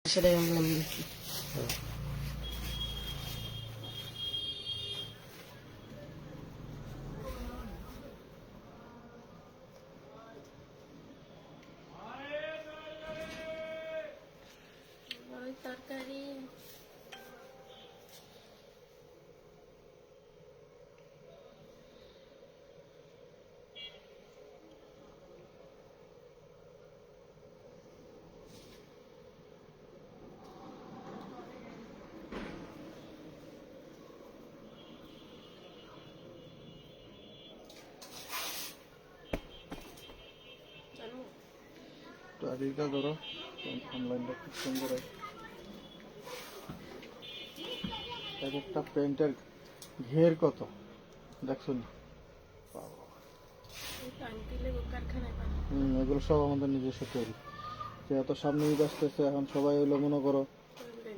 সেটাই আমি মনে দেখি। তরকারি আদিটা ধরো অনলাইনটা খুব সুন্দর এক একটা প্যান্টের ঘের কত দেখছো না? এগুলো সব আমাদের নিজস্ব তৈরি। যেহেতু সামনে ঈদ আসতেছে, এখন সবাই হইলো মনে করো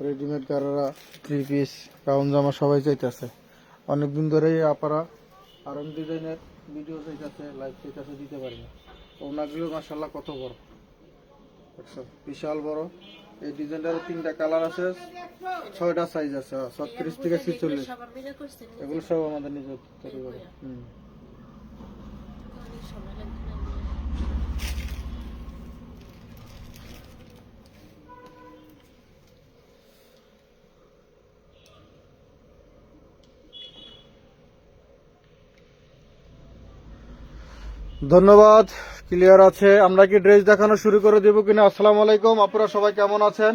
রেডিমেড গাড়ারা, থ্রি পিস, গাউন জামা সবাই চাইতেছে। অনেকদিন ধরেই আপারা আরং ডিজাইনের ভিডিও চাইতেছে, লাইভ চাইতেছে, দিতে পারি না। ওনাগুলো মাসাল্লাহ কত বড় দেখছো, বিশাল বড়। এই ডিজাইনটার 3টা কালার আছে, 6টা সাইজ আছে, 36 থেকে 46। এগুলো সব আমাদের নিজের তৈরি করে। ধন্যবাদ, ক্লিয়ার আছে। আমরা কি ড্রেস দেখানো শুরু করে দেবো কিনা? আসসালামু আলাইকুম, আপনারা সবাই কেমন আছেন?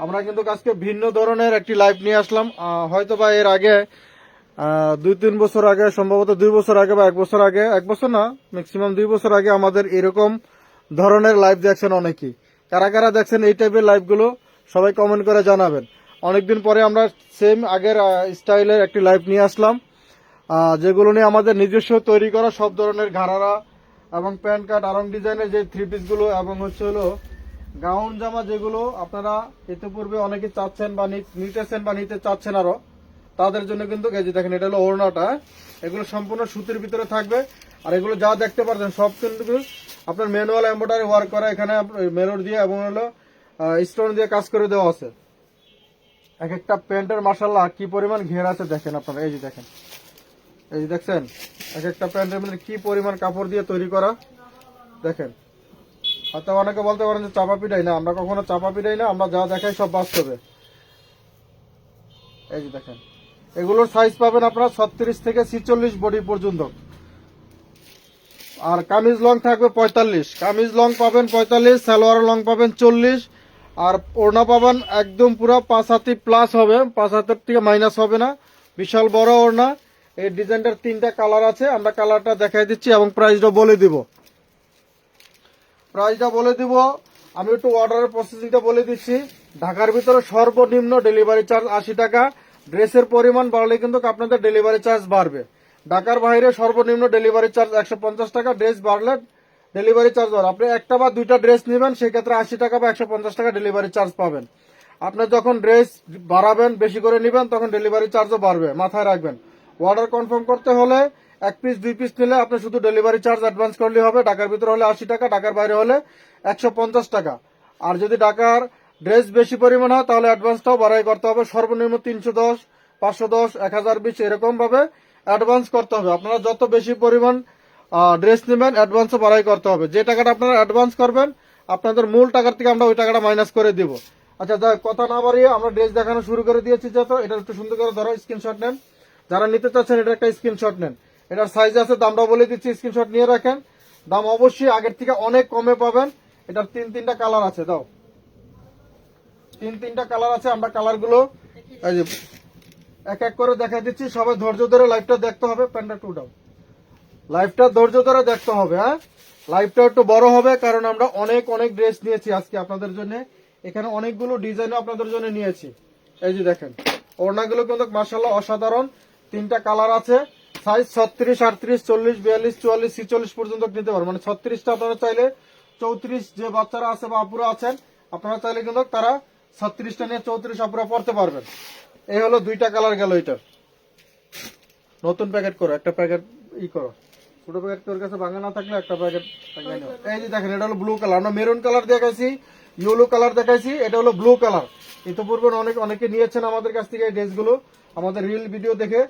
আমরা কিন্তু আজকে ভিন্ন ধরনের একটি লাইভ নিয়ে আসলাম। হয়তো বা এর আগে 2-3 বছর আগে, সম্ভবত 2 বছর আগে বা 1 বছর আগে, 1 বছর না, ম্যাক্সিমাম 2 বছর আগে আমাদের এরকম ধরনের লাইভ দেখছেন অনেকেই। কারা কারা দেখছেন এই টাইপের লাইভগুলো সবাই কমেন্ট করে জানাবেন। অনেকদিন পরে আমরা সেম আগের স্টাইলের একটি লাইভ নিয়ে আসলাম, যেগুলো নিয়ে আমাদের নিজস্ব তৈরি করা সব ধরনের ঘাড়ারা এবং প্যান্ট কাট আরং ডিজাইনের যে থ্রি পিসগুলো এবং হচ্ছে হলো গাউন জামা, যেগুলো আপনারা ইতিপূর্বে অনেকে চাচ্ছেন বা নিতেছেন বা নিতে চাচ্ছেন আরো, তাদের জন্য কিন্তু এই যে দেখেন, এটা হলো ওড়নাটা। এগুলো সম্পূর্ণ সুতির ভিতরে থাকবে। আর এগুলো যা দেখতে পাচ্ছেন সব কিন্তু আপনার ম্যানুয়াল এমব্রয়ডারি ওয়ার্ক করা, এখানে মেরর দিয়ে এবং হলো স্টোন দিয়ে কাজ করে দেওয়া আছে। এক একটা প্যান্টের মাশাআল্লাহ কি পরিমাণ ঘের আছে দেখেন আপনারা। এই যে দেখেন, এই যে দেখছেন এক একটা প্যান্টের মধ্যে কি পরিমাণ কাপড় দিয়ে তৈরি করা দেখেন। হয়তো অনেকে বলতে পারেন যে চাপা পিটাই না, আমরা কখনো চাপা পিটাই না, আমরা যা দেখাই সব বাস্তবে। এই যে দেখেন, এগুলোর সাইজ পাবেন আপনারা 36 থেকে 46 বডি পর্যন্ত। আর কামিজ লং থাকবে 45, কামিজ লং পাবেন 45, সালোয়ার লং পাবেন 40, আর ওড়না পাবেন একদম পুরো 5 হাতি প্লাস হবে, 5 হাতের থেকে মাইনাস হবে না, বিশাল বড় ওড়না। এই ডিজাইনটার 3টা কালার আছে, আমরা কালারটা দেখাই দিচ্ছি এবং প্রাইসটা বলে দিব। আমি একটু অর্ডারের প্রসেসিংটা বলে দিচ্ছি। ঢাকার ভিতরে সর্বনিম্ন ডেলিভারি চার্জ 80 টাকা। ড্রেসের পরিমাণ বাড়লে কিন্তু আপনাদের ডেলিভারি চার্জ বাড়বে। ঢাকার বাইরে সর্বনিম্ন ডেলিভারি চার্জ 150 টাকা, ড্রেস বাড়লে ডেলিভারি চার্জ বাড়বে। আপনি একটা বা দুইটা ড্রেস নেবেন, সেক্ষেত্রে 80 টাকা বা 150 টাকা ডেলিভারি চার্জ পাবেন। আপনি যখন ড্রেস বাড়াবেন, বেশি করে নেবেন, তখন ডেলিভারি চার্জও বাড়বে, মাথায় রাখবেন। অর্ডার কনফার্ম করতে হলে 1 পিস 2 পিস নিলে আপনি শুধু ডেলিভারি চার্জ অ্যাডভান্স করলে হবে। ঢাকার ভিতরে হলে 80 টাকা, ঢাকার বাইরে হলে 150 টাকা। আর যদি ঢাকার ড্রেস বেশি পরিমাণ হয় তাহলে অ্যাডভান্সটাও বাড়াই করতে হবে। সর্বনিম্ন 310, 510, 1020 এরকম ভাবে অ্যাডভান্স করতে হবে। আপনারা যত বেশি পরিমাণ ড্রেস নেবেন, অ্যাডভান্সও বাড়াই করতে হবে। যে টাকাটা আপনারা অ্যাডভান্স করবেন, আপনাদের মূল টাকার থেকে আমরা ওই টাকাটা মাইনাস করে দিব। আচ্ছা, কথা না বাড়িয়ে আমরা ড্রেস দেখানো শুরু করে দিয়েছি। যেহেতু এটা একটু সুন্দর করে ধরো, স্ক্রিনশট নেন। যারা নিতে চাচ্ছেন এটা একটা স্ক্রিনশট নেন। এটার সাইজ আছে, দামটা বলে দিচ্ছি, স্ক্রিনশট নিয়ে রাখেন। দাম অবশ্যই আগের থেকে অনেক কমে পাবেন। এটার 3-3টা কালার আছে, দাও 3-3টা কালার আছে। আমরা কালারগুলো এই যে এক এক করে দেখা দিচ্ছি। সবাই ধৈর্য ধরে লাইভটা দেখতে হবে। প্যান্টটা টু দাও, লাইভটা ধৈর্য ধরে দেখতে হবে। হ্যাঁ, লাইভটা একটু বড় হবে, কারণ আমরা অনেক অনেক ড্রেস নিয়েছি আজকে আপনাদের জন্য। এখানে অনেকগুলো ডিজাইনও আপনাদের জন্য নিয়েছি। এই যে দেখেন, ওড়নাগুলো কিন্তু মাশাআল্লাহ অসাধারণ। 3টা কালার আছে, সাইজ 36, 38, 40, 42, 44, 46 পর্যন্ত নিতে পারবেন। মানে 36টা আপনারা চাইলে 34 যে বাচ্চারা আছে বা আপুরা আছেন, আপনারা চাইলে কিন্তু তারা 36টা নিয়ে 34 আপুরা পড়তে পারবেন। এই হলো 2টা কালার গেল। এটার নতুন প্যাকেট করো, একটা প্যাকেট করো, ছোট প্যাকেট তোর কাছে ভাঙা না থাকলে একটা প্যাকেট। এই যে দেখেন, এটা হলো ব্লু কালার। আমরা মেরুন কালার দেখাইছি, ইয়েলো কালার দেখাইছি, এটা হলো ব্লু কালার। ইতিপূর্বে অনেকে নিয়েছেন আমাদের কাছ থেকে এই ড্রেসগুলো আমাদের রিল ভিডিও দেখে।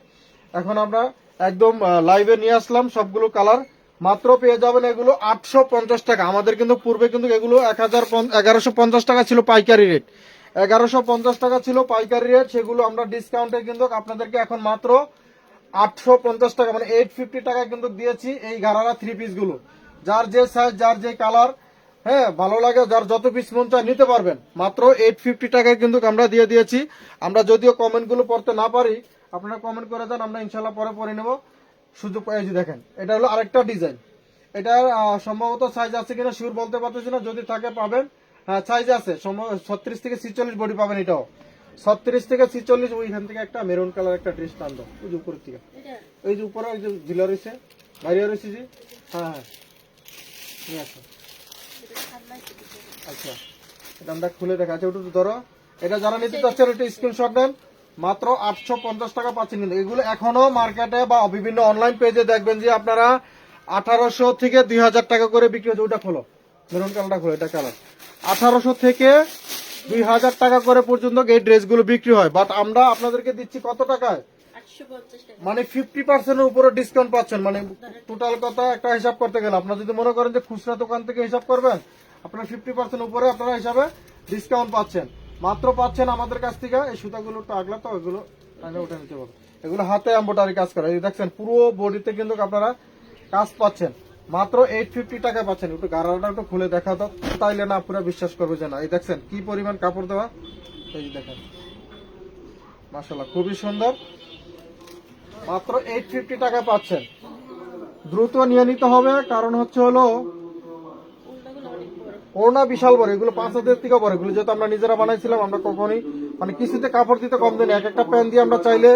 এখন আমরা একদম লাইভে নিয়ে আসলাম সবগুলো কালার। মাত্র পেয়ে যাবেন এগুলো 850 টাকা। আমাদের কিন্তু পূর্বে কিন্তু এগুলো 1150 টাকা ছিল পাইকারি রেট, 1150 টাকা ছিল পাইকারি রেট। সেগুলো আমরা ডিসকাউন্টে কিন্তু আপনাদেরকে এখন মাত্র 850 টাকা, মানে 850 টাকা কিন্তু দিয়েছি এই গারারা 3 পিস গুলো। যার যে সাইজ, যার যে কালার, হ্যাঁ ভালো লাগে, যার যত পিস মন চায় নিতে পারবেন। মাত্র 850 টাকায় কিন্তু আমরা দিয়ে দিয়েছি। আমরা যদিও কমেন্ট গুলো পড়তে না পারি, আপনারা কমেন্ট করে দেন, আমরা ইনশাল্লাহ পরে পরে নেব। সুযোগ এই যে দেখেন, এটা হলো আরেকটা ডিজাইন। এটার সম্ভবত সাইজ আছে কিনা শিওর বলতে পারতেছি না, যদি থাকে পাবেন। হ্যাঁ সাইজ আছে, 36 থেকে 46 বডি পাবেন। এটাও 36 থেকে 46। ওইখান থেকে একটা মেরুন কালার একটা ড্রেস টান দাও, ওই যে উপরের থেকে, এই যে উপরে ওই যে ঝিলা রয়েছে, বাইরে রয়েছে জি। হ্যাঁ হ্যাঁ নিয়ে আসো। আচ্ছা এটা আমরা খুলে দেখা আছে, ওটা ধরো। এটা যারা নিতে চাচ্ছেন একটা স্ক্রিনশট দেন। মাত্র 850 টাকা পাচ্ছেন। কিন্তু এগুলো এখনো মার্কেটে বা বিভিন্ন অনলাইন পেজে দেখবেন যে আপনারা 1800 থেকে 2000 টাকা করে বিক্রি হচ্ছে। ওটা খোলো, মেরুন কালারটা খোলো, এটা কালার। 1800 থেকে 2000 টাকা করে পর্যন্ত এই ড্রেসগুলো বিক্রি হয়। বাট আমরা আপনাদেরকে দিচ্ছি কত টাকায়? 850 টাকা। মানে 50% এর উপরে ডিসকাউন্ট পাচ্ছেন। মানে টোটাল কথা একটা হিসাব করতে গেলে, আপনারা যদি মনে করেন যে খুচরা দোকান থেকে হিসাব করবেন, আপনারা 50% উপরে আপনারা হিসাবে ডিসকাউন্ট পাচ্ছেন। মাত্র পাচ্ছেন আমাদের কাছ থেকে। এই সুতাগুলো তো আগলা, তো এগুলো উঠে নিতে পারবেন। এগুলো হাতে এমব্রয়ডারি কাজ করা, এই দেখছেন পুরো বডিতে কিন্তু আপনারা কাজ পাচ্ছেন। মাত্র 850 টাকা পাচ্ছেন। একটু গাড়াটা একটু খুলে দেখা তো, তাইলে না পুরো বিশ্বাস করবে যে না। এই দেখছেন কি পরিমাণ কাপড় দেওয়া, এই দেখেন মাশাআল্লাহ খুবই সুন্দর। মাত্র 850 টাকা পাচ্ছেন। দ্রুত নিয়ে নিতে হবে, কারণ হচ্ছে হলো ওড়না বিশাল বড়। এগুলো 5 হাতের থেকে বড়। এগুলো যেহেতু আমরা নিজেরা বানাইছিলাম, আমরা কখনই মানে কিছুতে কাপড় দিতে কম দিন। এক একটা প্যান্ট দিয়ে আমরা চাইলে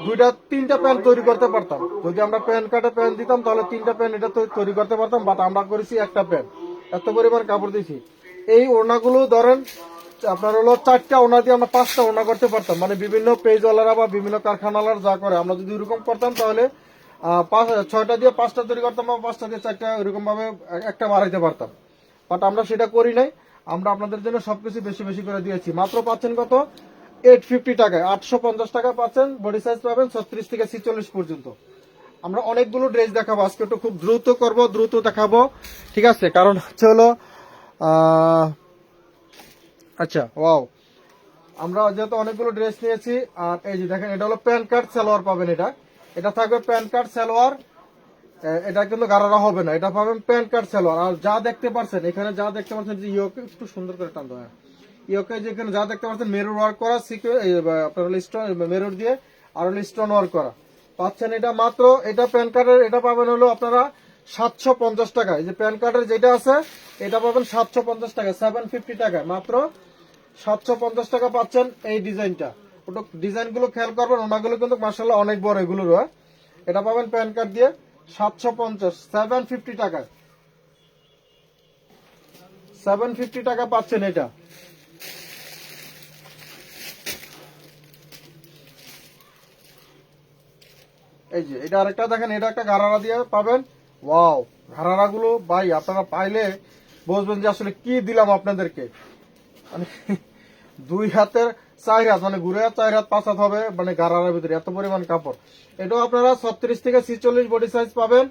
2-3টা প্যান্ট তৈরি করতে পারতাম। যদি আমরা প্যান্ট কাটে প্যান্ট দিতাম তাহলে 3টা প্যান্ট এটা তৈরি করতে পারতাম। বাট আমরা করেছি একটা প্যান্ট, এত পরিমাণ কাপড় দিয়েছি। এই ওড়নাগুলো ধরেন আপনার হলো 4টা ওড়না দিয়ে আমরা 5টা ওড়না করতে পারতাম। মানে বিভিন্ন পেজওয়ালারা বা বিভিন্ন কারখানাওয়ালারা যা করে, আমরা যদি এরকম করতাম তাহলে 6টা দিয়ে 5টা তৈরি করতাম, বা 5টা দিয়ে 4টা, এরকম ভাবে একটা বাড়াইতে পারতাম। বাট আমরা সেটা করি নাই। আমরা আপনাদের জন্য সবকিছু বেশি বেশি করে দিয়েছি। মাত্র পাচ্ছেন কত? 850 টাকায়। 850 টাকা পাচ্ছেন। বডি সাইজ পাবেন 36 থেকে 46 পর্যন্ত। আমরা অনেকগুলো ড্রেস দেখাবো আজকে, একটু খুব দ্রুত করব, দ্রুত দেখাবো, ঠিক আছে? কারণ হচ্ছে হলো আচ্ছা ওয়াও, আমরা যেহেতু অনেকগুলো ড্রেস নিয়েছি। আর এই যে দেখেন, এটা হলো প্যান্ট কাট সালোয়ার পাবেন। এটা থাকবে প্যান্ট কাট সালোয়ার। এটা কিন্তু গারারা হবে না, এটা পাবেন প্যান্ট কাট সালোয়ার। আর যা দেখতে পাচ্ছেন এখানে, যা দেখতে পাচ্ছেন যে ইয়োকে একটু সুন্দর করে টান দেওয়া, ইয়োকে যেখানে যা দেখতে পাচ্ছেন মেরুর ওয়ার্ক করা, আপনার স্টোন মেরুর দিয়ে আর হলো স্টোন ওয়ার্ক করা পাচ্ছেন। এটা মাত্র, এটা প্যান কার্ডের, এটা পাবেন হলো আপনারা 750 টাকা। এই যে প্যান কার্ডের যেটা আছে এটা পাবেন 750 টাকা, 750 টাকায়। মাত্র 750 টাকা পাচ্ছেন এই ডিজাইনটা। ওটা ডিজাইন গুলো খেয়াল করবেন, ওনাগুলো কিন্তু মার্শাল্লাহ অনেক বড় এগুলো। এটা পাবেন প্যান কার্ড দিয়ে 750, 750 টাকায়। 750 টাকা পাচ্ছেন এটা। এই যে এটা আরেকটা দেখেন, এটা একটা গারারা দিয়ে পাবেন। ওয়াও, গারারা গুলো ভাই আপনারা পাইলে বুঝবেন যে আসলে কি দিলাম আপনাদেরকে। মানে 2 হাতের 4 হাত, মানে ঘুরে 4 হাত 5 হাত হবে, মানে গারারার ভিতরে এত পরিমাণ কাপড়। এটাও আপনারা 36 থেকে 46 বডি সাইজ পাবেন।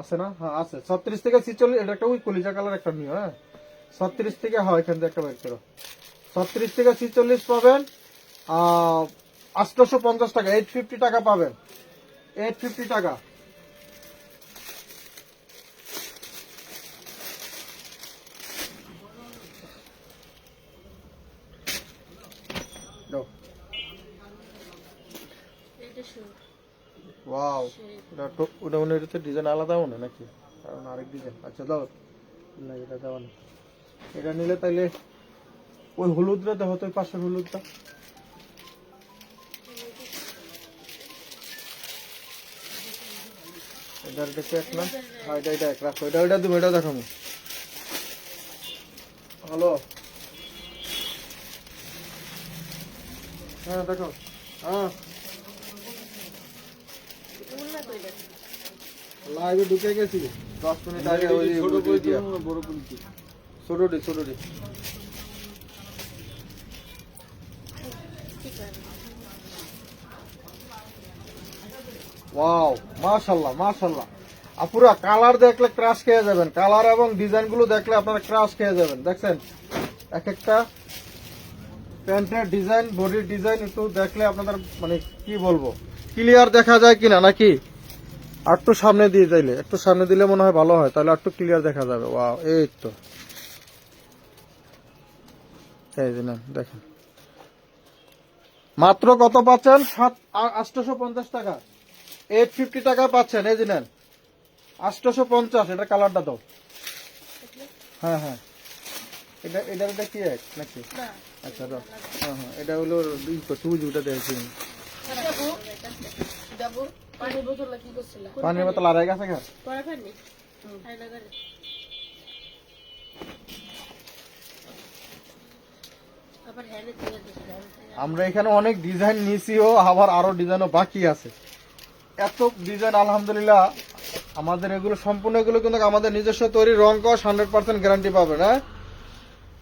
আছে না? হ্যাঁ আছে, 36 থেকে 46। এটা একটা ওই কলিজা কালার একটা নিও। হ্যাঁ 36 থেকে, হয় এখান থেকে একটা বের করো। 36 থেকে 46 পাবেন 850 টাকা, 850 টাকা পাবেন, 850 টাকা। ওয়াও, ওটা মনে হচ্ছে ডিজাইন আলাদা মনে নাকি, কারণ আরেক ডিজাইন। আচ্ছা দাও না, এটা দেওয়া না। এটা নিলে তাইলে ওই হলুদটা দেখো তো, ওই পাশের হলুদটা। এটা এক না, হ্যাঁ এটা এক রাখো। এটা তুমি এটা দেখাবো। হ্যালো, হ্যাঁ দেখো। হ্যাঁ লাইভে ঢুকে গেছি 10 মিনিট আগে। ওই বড় বড় ছোটটি ওয়াও, মাশাআল্লাহ আপুরা, কালার দেখলে ক্রাশ খেয়ে যাবেন। কালার এবং ডিজাইন গুলো দেখলে আপনারা ক্রাশ খেয়ে যাবেন। দেখছেন এক একটা প্যান্টের ডিজাইন, বডির ডিজাইন একটু দেখলে আপনাদের মানে কি বলবো, ক্লিয়ার দেখা যায় কিনা নাকি? আর একটু সামনে দিয়ে যাইলে, একটু সামনে দিলে মনে হয় ভালো হয়, তাহলে আর একটু ক্লিয়ার দেখা যাবে। ওয়াও, এই তো এই যে না দেখেন, মাত্র কত পাচ্ছেন? 850 টাকা, 850 টাকা পাচ্ছেন। এই যে নেন 850। এটা কালারটা দাও। হ্যাঁ, এটা কি এক নাকি? আচ্ছা দাও। হ্যাঁ, এটা হলো চুজটা দেখছি। পানির বোতল আর এক আছে ঘর। আমরা এখানে অনেক ডিজাইন নিয়েছিও, আবার আরো ডিজাইনও বাকি আছে। এত ডিজাইন আলহামদুলিল্লাহ। আমাদের এগুলো সম্পূর্ণ এগুলো কিন্তু আমাদের নিজস্ব তৈরি, রং কস 100% গ্যারান্টি পাবেন। হ্যাঁ,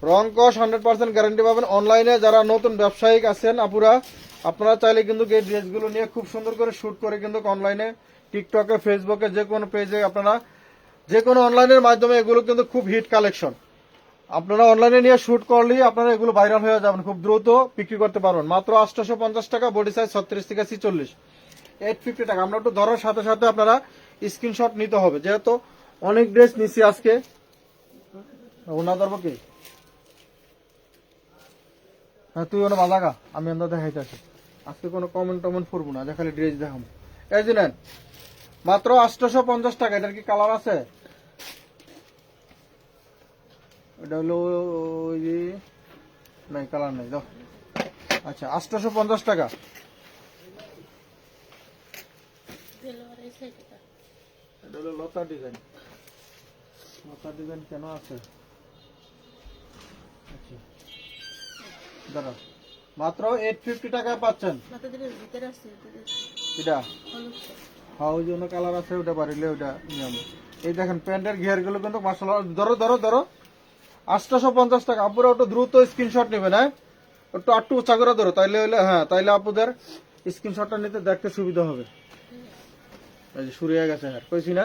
রং কস 100% গ্যারান্টি পাবেন। অনলাইনে যারা নতুন ব্যবসায়িক আছেন আপুরা, আপনারা চাইলে কিন্তু এই ড্রেসগুলো নিয়ে খুব সুন্দর করে শুট করে কিন্তু অনলাইনে, টিকটকে, ফেসবুকে, যে কোনো পেজে আপনারা, যে কোনো অনলাইনের মাধ্যমে এগুলো কিন্তু খুব হিট কালেকশন। আপনারা অনলাইনে নিয়ে শুট করলেই আপনারা এগুলো ভাইরাল হয়ে যাবেন, খুব দ্রুত বিক্রি করতে পারবেন। মাত্র 850 টাকা, বডি সাইজ 36 থেকে 46, 850 টাকা। আমরা একটু ধরার সাথে সাথে আপনারা স্ক্রিনশট নিতে হবে, যেহেতু অনেক ড্রেস নিচ্ছি আজকে। ওনা ধরবো কি? হ্যাঁ, তুই ওনা বাজাগা, আমি আমরা দেখাইতেছি। আজকে কোনো কমেন্ট করবো না, যে খালি ড্রেস দেখাবো। এই যে নেন, মাত্র 850 টাকা। এটার কি কালার আছে? এটা হলো ওই যে, নাই কালার নাই, দাও। আচ্ছা, 850 টাকা। এটা হলো লতা ডিজাইন। লতা ডিজাইন কেন আছে? আচ্ছা দাঁড়া, মাত্র 850 টাকায় পাচ্ছেন। এটা হ্যাঁ, ওই জন্য কালার আছে, ওটা পারিলে ওটা নিয়ম। এই দেখেন প্যান্টের ঘের গুলো কিন্তু মাশাআল্লাহ। ধরো 850 টাকা। আপুরা ওটা দ্রুত স্ক্রিনশট নেবেন। হ্যাঁ, একটু উঁচা করে ধরো, তাইলে হইলে, হ্যাঁ, তাইলে আপুদের স্ক্রিনশটটা নিতে দেখতে সুবিধা হবে। এই যে শুরু হয়ে গেছে, হ্যাঁ কইছি না?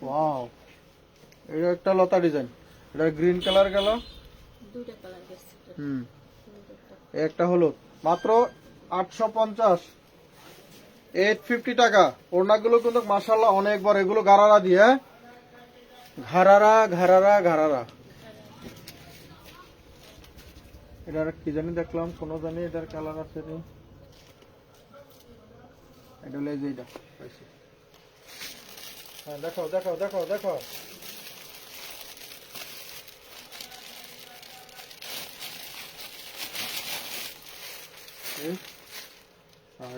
ওয়াও, এটা একটা লতা ডিজাইন। এটা গ্রিন কালার গেল, একটা হলুদ। মাত্র 850, 850 টাকা। ওড়নাগুলো কিন্তু মাশাআল্লাহ অনেক বড়। এগুলো গারারা দিয়ে, ঘারারা। এটার কি জানি দেখলাম, কোন জানি এটার কালার আছে নি। এটা হলো এই যে, এটা হ্যাঁ, দেখো। হ্যাঁ,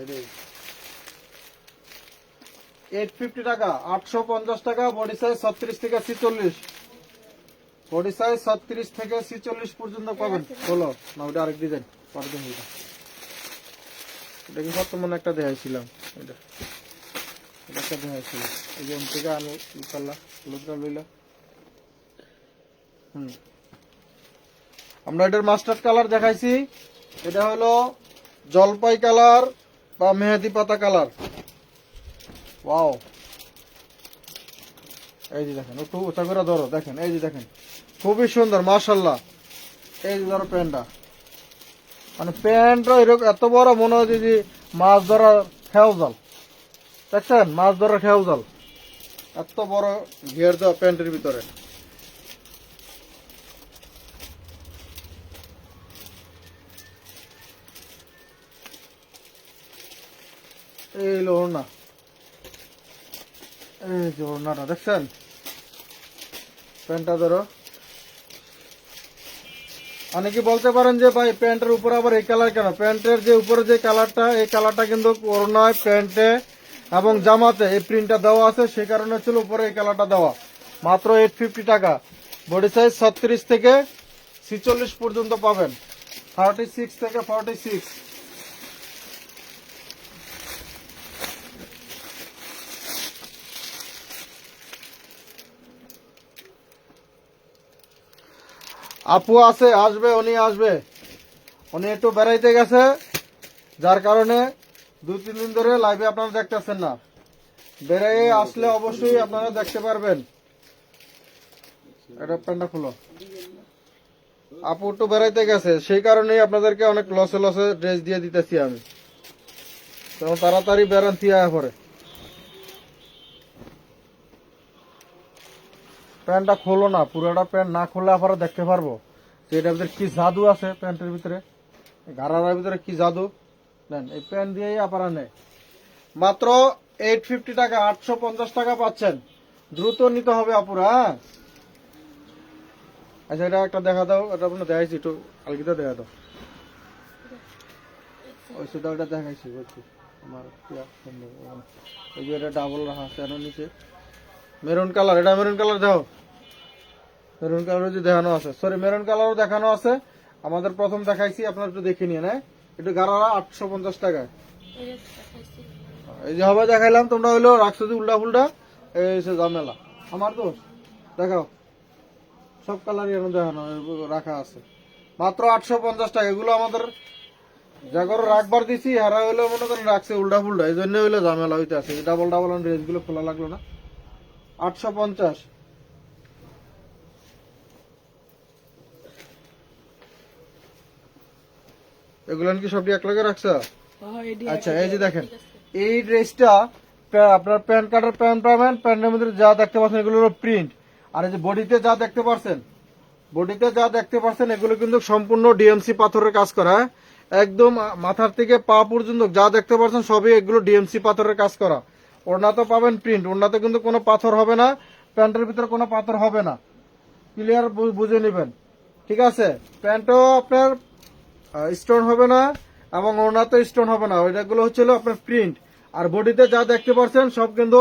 850 টাকা, 850 টাকা। বডি সাইজ 36 থেকে 46, বডি সাইজ 36 থেকে 46 পর্যন্ত পাবেন। বলো না, ওটা আরেক ডিজাইন। এটা কি বর্তমানে একটা দেখাইছিলাম, এটা একটা দেখাইছিলাম। এই যে থেকে আনু লুকটা লইলা। আমরা এটার মাস্টার্ড কালার দেখাইছি। এটা হলো জলপাই কালার বা মেহেদি পাতা কালার। ওয়াও, এই যে দেখেন, একটু উঁচা করে ধরো, দেখেন। এই যে দেখেন, খুবই সুন্দর মাশাআল্লাহ। এই যে ধরো প্যান্টটা, মানে প্যান্টটা এরকম এত বড়, মনে হয় যে মাছ ধরার খেয়াও জাল। দেখছেন, মাছ ধরার খেয়াও জাল, এত বড় ঘের দেওয়া প্যান্টের ভিতরে। এই লো ওড়না, এই যে ওড়নাটা দেখছেন। প্যান্টটা ধরো। অনেকে বলতে পারেন যে ভাই প্যান্টের উপরে আবার এই কালার কেন? প্যান্টের যে উপরে যে কালারটা, এই কালারটা কিন্তু ওড়নায়, প্যান্টে এবং জামাতে এই প্রিন্টটা দেওয়া আছে, সেই কারণে ছিল উপরে এই কালারটা দেওয়া। মাত্র 850 টাকা। বডি সাইজ 36 থেকে 46 পর্যন্ত পাবেন, 36 থেকে 46। আপু আছে, আসবে, উনি আসবে। উনি একটু বেড়াইতে গেছে, যার কারণে 2-3 দিন ধরে লাইভে আপনারা দেখতেছেন না। বেড়াই আসলে অবশ্যই আপনারা দেখতে পারবেন। এটা প্যান্টটা খুলো। আপু একটু বেড়াইতে গেছে, সেই কারণেই আপনাদেরকে অনেক লসে লসে ড্রেস দিয়ে দিতেছি আমি। তো তাড়াতাড়ি বেড়ান থিয়া পরে। প্যান্টটা খোলো না, পুরোটা প্যান্ট না খুললে আপনারা দেখতে পারবো যে এটার ভিতরে কি জাদু আছে। প্যান্টের ভিতরে, ঘাড়ার ভিতরে কি জাদু। নেন, এই প্যান্ট দিয়েই আপনারা নেয় মাত্র 850 টাকা, 850 টাকা পাচ্ছেন। দ্রুত নিতে হবে আপুরা, হ্যাঁ। আচ্ছা, এটা একটা দেখা দাও, এটা আপনার দেখাইছি, একটু আলগিটা দেখা দাও। ওই সেটা ওটা দেখাইছি, বলছি আমার এই যে এটা ডাবল রাখা আছে এর নিচে, মেরুন কালার। এটা মেরুন কালার দাও, মেরুন কালার যে দেখানো আছে, সরি মেরুন কালারও দেখানো আছে। আমাদের প্রথম দেখাইছি, আপনারা একটু দেখে নিয়ে নেয়। একটু গাড়ারা 850 টাকায়। এই যে হবে দেখাইলাম, তোমরা হইলো রাখছো যে উল্টা ফুলটা, এই সে ঝামেলা আমার দোষ। দেখাও, সব কালারই এখন দেখানো রাখা আছে, মাত্র 850 টাকা। এগুলো আমাদের জাগর রাখবার দিছি, হারা হইলো মনে করেন রাখছে উল্টা ফুলটা, এই জন্য হইলো ঝামেলা হইতে আছে। ডাবল ডাবল ড্রেস গুলো খোলা লাগলো না। 850। এগুলো কি সবটি এক লগে রাখছো? আচ্ছা, এই যে দেখেন, এই ড্রেসটা আপনার প্যান্ট কাটার প্যান্ট পাবেন। প্যান্টের মধ্যে যা দেখতে পাচ্ছেন এগুলো হলো প্রিন্ট। আর এই যে বডিতে যা দেখতে পাচ্ছেন, এগুলো কিন্তু সম্পূর্ণ ডিএমসি পাথরের কাজ করা, হ্যাঁ? একদম মাথার থেকে পা পর্যন্ত যা দেখতে পাচ্ছেন সবই এগুলো ডিএমসি পাথরের কাজ করা। ওড়নাতে পাবেন প্রিন্ট, ওড়নাতে কিন্তু কোনো পাথর হবে না, প্যান্টের ভিতরে কোনো পাথর হবে না। ক্লিয়ার বুঝে নেবেন, ঠিক আছে? প্যান্টও আপনার স্টোন হবে না এবং ওড়নাতে স্টোন হবে না, ওইটাগুলো হচ্ছিল আপনার প্রিন্ট। আর বডিতে যা দেখতে পাচ্ছেন সব কিন্তু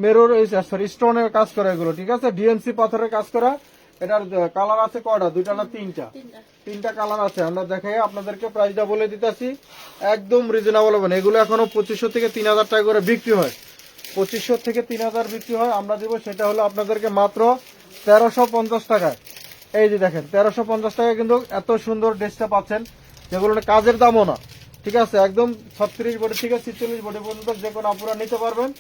মেরুর সরি স্টোনের কাজ করা এগুলো, ঠিক আছে? ডিএমসি পাথরের কাজ করা। এটার কালার আছে কয়টা? দুইটা না তিনটা কালার আছে। আমরা দেখাই আপনাদেরকে প্রাইসটা বলে দিতেছি, একদম রিজনেবল হবে। এগুলো এখনো 2500 থেকে 3000 টাকা করে বিক্রি হয়, 2500 থেকে 3000 বিক্রি হয়। আমরা দিব সেটা হলো আপনাদেরকে মাত্র 1350 টাকায়। এই যে দেখেন, 1350 টাকায় কিন্তু এত সুন্দর ড্রেসটা পাচ্ছেন, যেগুলো কাজের দামও না, ঠিক আছে? একদম 36 বডি থেকে 46 বডি পর্যন্ত যে কোনো আপুরা নিতে পারবেন।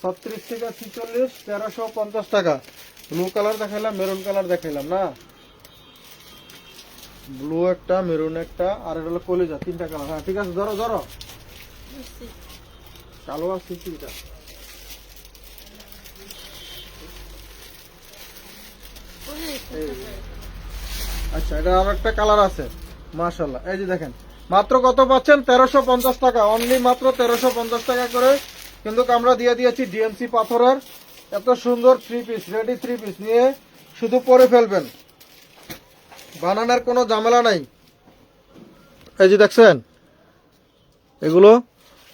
36 থেকে 46, 1350 টাকা। ব্লু কালার দেখাইলাম, মেরুন কালার দেখাইলাম না, ব্লু একটা, মেরুন একটা, আর এটা হলো কলিজা, তিনটা কালার। হ্যাঁ, ঠিক আছে, ধরো ধরো, কালো আর সিল্কিটা। আচ্ছা, এটা আর একটা কালার আছে, মাশাআল্লাহ। এই যে দেখেন, মাত্র কত পাচ্ছেন? 1350 টাকা, অনলি মাত্র 1350 টাকা করে কিন্তু আমরা দিয়ে দিয়েছি ডিএমসি পাথরের এত সুন্দর 3 পিস, রেডি 3 পিস নিয়ে শুধু পরে ফেলবেন, বানানোর কোনো ঝামেলা নাই। এই যে দেখছেন, এগুলো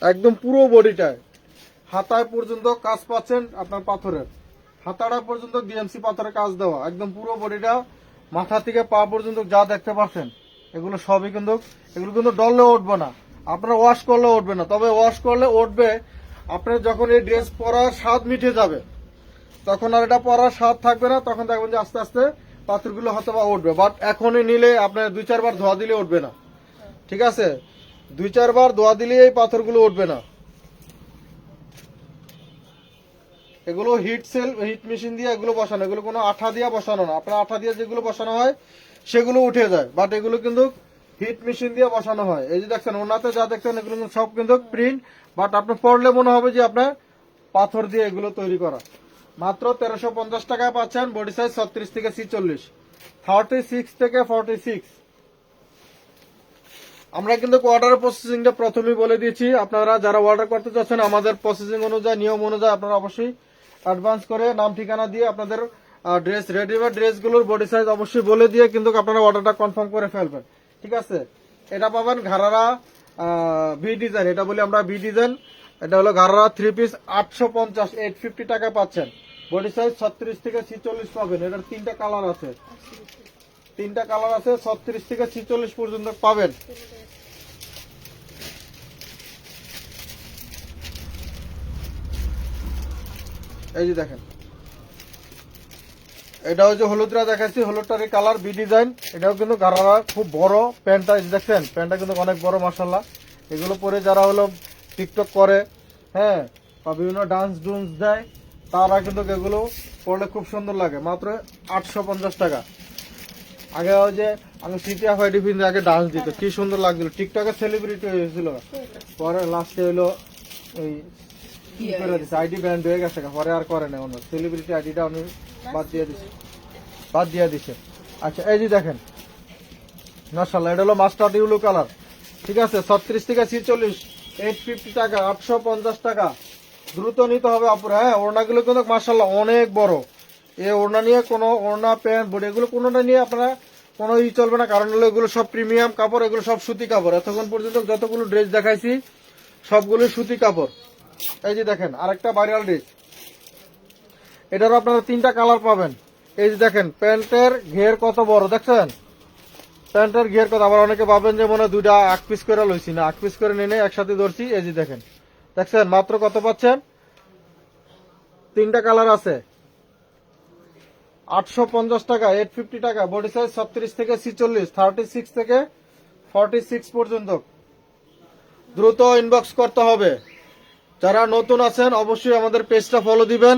একদম পুরো বডিটায় হাতায় পর্যন্ত কাজ পাচ্ছেন আপনার পাথরের, হাতাটা পর্যন্ত ডিএমসি পাথরের কাজ দেওয়া, একদম পুরো বডিটা মাথা থেকে পা পর্যন্ত যা দেখতে পাচ্ছেন এগুলো সবই কিন্তু, এগুলো কিন্তু ডললে উঠবে না, আপনারা ওয়াশ করলে উঠবে না। তবে ওয়াশ করলে উঠবে আপনার যখন এই ড্রেস পরার স্বাদ মিটে যাবে, তখন আর এটা পরার স্বাদ থাকবে না, তখন দেখবেন যে আস্তে আস্তে পাথরগুলো হয়তো বা উঠবে। বাট এখনই নিলে আপনার 2-4 বার ধোয়া দিলে উঠবে না, ঠিক আছে? 2-4 বার ধোয়া দিলে এই পাথরগুলো উঠবে না। এগুলো হিট মেশিন দিয়ে এগুলো বসানো, এগুলো কোনো আঠা দিয়ে বসানো না। আপনার আঠা দিয়ে যেগুলো বসানো হয় সেগুলো উঠে যায়, বাট এগুলো কিন্তু হিট মেশিন দিয়ে বসানো হয়। এই যে দেখছেন, ওনাতে যা দেখছেন এগুলো সব কিন্তু প্রিন্ট, বাট আপনার পড়লে মনে হবে যে আপনার পাথর দিয়ে এগুলো তৈরি করা। মাত্র 1350 টাকায় পাচ্ছেন। বডি সাইজ 36 থেকে 46, 36 থেকে 46। আমরা কিন্তু অর্ডারের প্রসেসিংটা প্রথমেই বলে দিয়েছি। আপনারা যারা অর্ডার করতে চাচ্ছেন আমাদের প্রসেসিং অনুযায়ী, নিয়ম অনুযায়ী আপনারা অবশ্যই অ্যাডভান্স করে নাম ঠিকানা দিয়ে আপনাদের ড্রেস, রেডিমেড ড্রেসগুলোর বডি সাইজ অবশ্যই বলে দিয়ে কিন্তু আপনারা অর্ডারটা কনফার্ম করে ফেলবেন, ঠিক আছে? এটা পাবেন ঘাড়ারা ভি ডিজাইন, এটা বলি আমরা ভি ডিজাইন। এটা হলো ঘাড়ারা 3 পিস, 850, 850 টাকা পাচ্ছেন। বডি সাইজ 36 থেকে 46 পাবেন। এটার তিনটা কালার আছে, 36 থেকে 46 পর্যন্ত পাবেন। এই যে দেখেন, এটা হচ্ছে হলুদটা দেখাচ্ছি, হলুদটার কালার বি ডিজাইন। এটাও কিন্তু গারারা খুব বড় প্যান্টটা, দেখছেন প্যান্টটা কিন্তু অনেক বড় মাশাআল্লাহ। এগুলো পরে যারা হলো টিকটক করে, হ্যাঁ, বা বিভিন্ন ডান্স ডুন্স দেয়, তারা কিন্তু এগুলো পরলে খুব সুন্দর লাগে। মাত্র 850 টাকা। আগে ওই যে আমি সিটি এফআইডি ফিন আগে ডান্স দিত, কি সুন্দর লাগছিল, টিকটকে সেলিব্রিটি হয়েছিল। পরে লাস্টে হইলো এই কি করে দিছে, আইডি ব্যান্ড হয়ে গেছে, পরে আর করে না, অন্য সেলিব্রিটি আইডিটা আমি বাদ দিয়ে দিছে। আচ্ছা এই যে দেখেন মাশাআল্লাহ, এটা হলো মাস্টার্ড ইউলো কালার, ঠিক আছে, 36 থেকে 46, 850 টাকা, 850 টাকা। দ্রুত নিতে হবে আপুরা। হ্যাঁ, ওড়নাগুলো কিন্তু মাশাআল্লাহ অনেক বড়। এই ওড়না নিয়ে কোনো ওড়না প্যান্ট বডি এগুলো কোনোটা নিয়ে আপনারা কোনো চলবে না, কারণ হলো এগুলো সব প্রিমিয়াম কাপড়, এগুলো সব সুতি কাপড়। এতক্ষণ পর্যন্ত যতগুলো ড্রেস দেখাইছি সবগুলো সুতি কাপড়। এই যে দেখেন আরেকটা ভাইরাল ড্রেস, এটারও আপনারা 3টা কালার পাবেন। এই যে দেখেন প্যান্টের ঘের কত বড়, দেখছেন প্যান্টের ঘের কত। আবার অনেকে ভাবেন যে মনে হয় 2টা 8 পিস করে লইছি, না 8 পিস করে নিয়ে একসাথে ধরছি। এই যে দেখেন, দেখছেন মাত্র কত পাচ্ছেন, 3টা কালার আছে, 850 টাকা, 850 টাকা। বডি সাইজ 36 থেকে 46, 36 থেকে 46 পর্যন্ত। দ্রুত ইনবক্স করতে হবে। যারা নতুন আছেন অবশ্যই আমাদের পেজটা ফলো দিবেন,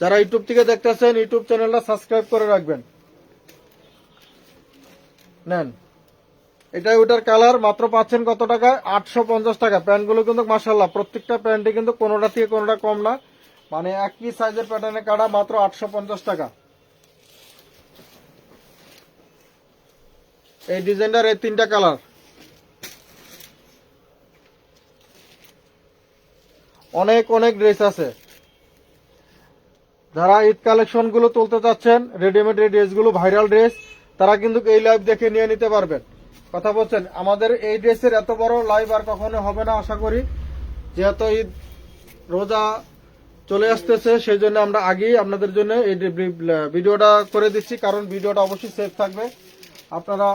যারা ইউটিউব থেকে দেখতেছেন ইউটিউব চ্যানেলটা সাবস্ক্রাইব করে রাখবেন। নেন, এটাই ওটার কালার, মাত্র পাচ্ছেন কত টাকায়, 850 টাকা। প্যান্টগুলো কিন্তু মাশাআল্লাহ প্রত্যেকটা প্যান্টে কিন্তু কোনোটা থেকে কোনোটা কম না, মানে একই সাইজের প্যাটার্নে কাটা, মাত্র 850 টাকা। এই ডিজাইনটার এই 3টা কালার, অনেক অনেক ড্রেস আছে। যারা ঈদ কালেকশন গুলো তুলতে চাচ্ছেন, রেডিমেড এই ড্রেসগুলো ভাইরাল ড্রেস, তারা কিন্তু এই লাইভ দেখে নিয়ে নিতে পারবেন। কথা বলছেন, আমাদের এই ড্রেসের এত বড় লাইভ আর কখনো হবে না আশা করি, যেহেতু ঈদ রোজা চলে আসতেছে, সেই জন্য আমরা আগেই আপনাদের জন্য এই ভিডিওটা করে দিচ্ছি, কারণ ভিডিওটা অবশ্যই সেভ থাকবে, আপনারা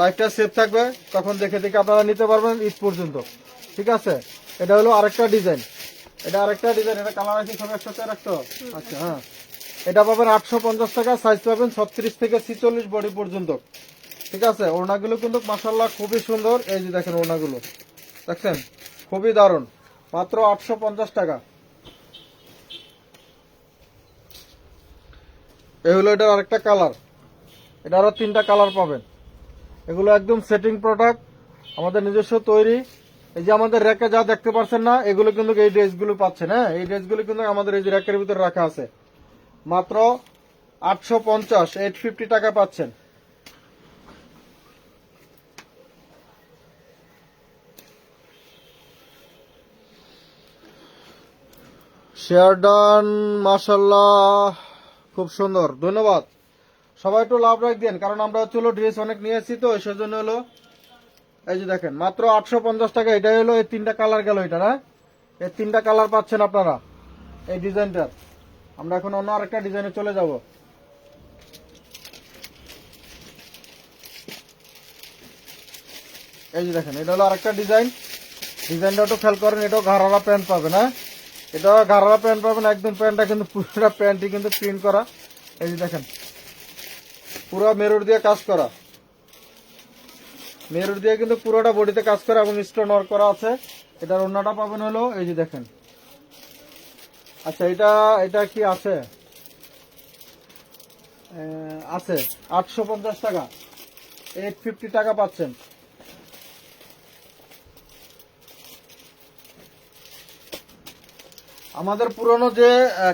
লাইভটা সেভ থাকবে, তখন দেখে দেখে আপনারা নিতে পারবেন ঈদ পর্যন্ত, ঠিক আছে। এটা হলো আরেকটা ডিজাইন, এটা আরেকটা ডিজাইন, এটা কালার আছে সব একসাথে রাখতো। আচ্ছা হ্যাঁ, এটা পাবেন 850 টাকা, সাইজ পাবেন 36 থেকে 46 বডি পর্যন্ত, ঠিক আছে। ওড়নাগুলো কিন্তু মাশাআল্লাহ খুবই সুন্দর। এই যে দেখেন ওড়নাগুলো, দেখছেন খুবই দারুণ, মাত্র 850 টাকা। এই হলো এটার আরেকটা কালার, এটা আরো 3টা কালার পাবেন। এগুলো একদম সেটিং প্রোডাক্ট, আমাদের নিজস্ব তৈরি। এই যে আমাদের র্যাকে যা দেখতে পাচ্ছেন না, এগুলো কিন্তু এই ড্রেসগুলো পাচ্ছেন। হ্যাঁ, এই ড্রেসগুলো কিন্তু আমাদের এই যে র্যাকের ভিতরে রাখা আছে, মাত্র 850, 850 টাকা পাচ্ছেন। শেয়ারডান মাশাআল্লাহ খুব সুন্দর, ধন্যবাদ। সবাই একটু লাভ রাখ দেন, কারণ আমরা চলো ড্রেস অনেক নিয়ে এসেছি তো, সেজন্য হলো। এই যে দেখেন মাত্র 850 টাকা। এটাই হলো এই 3টা কালার গেল, এটা না, এই 3টা কালার পাচ্ছেন আপনারা এই ডিজাইনটার। আমরা এখন অন্য আরেকটা ডিজাইনে চলে যাব। এই যে দেখেন, এটা হলো আরেকটা ডিজাইন, ডিজাইনটা একটু খেয়াল করেন। এটাও ঘাড়ারা প্যান্ট পাবেন, হ্যাঁ, এটাও ঘাড়ারা প্যান্ট পাবেন। একদম প্যান্টটা কিন্তু পুরোটা প্যান্টই কিন্তু প্রিন্ট করা। এই যে দেখেন পুরো মেরুর দিয়ে কাজ করা, মেরুর দিয়ে কিন্তু পুরোটা বডিতে কাজ করা এবং স্টোন ওয়ার্ক করা আছে। এটার ওড়নাটা পাবেন হলো এই যে দেখেন। আচ্ছা এটা কি আছে, আছে 850 টাকা, 850 টাকা পাচ্ছেন। আমাদের পুরনো যে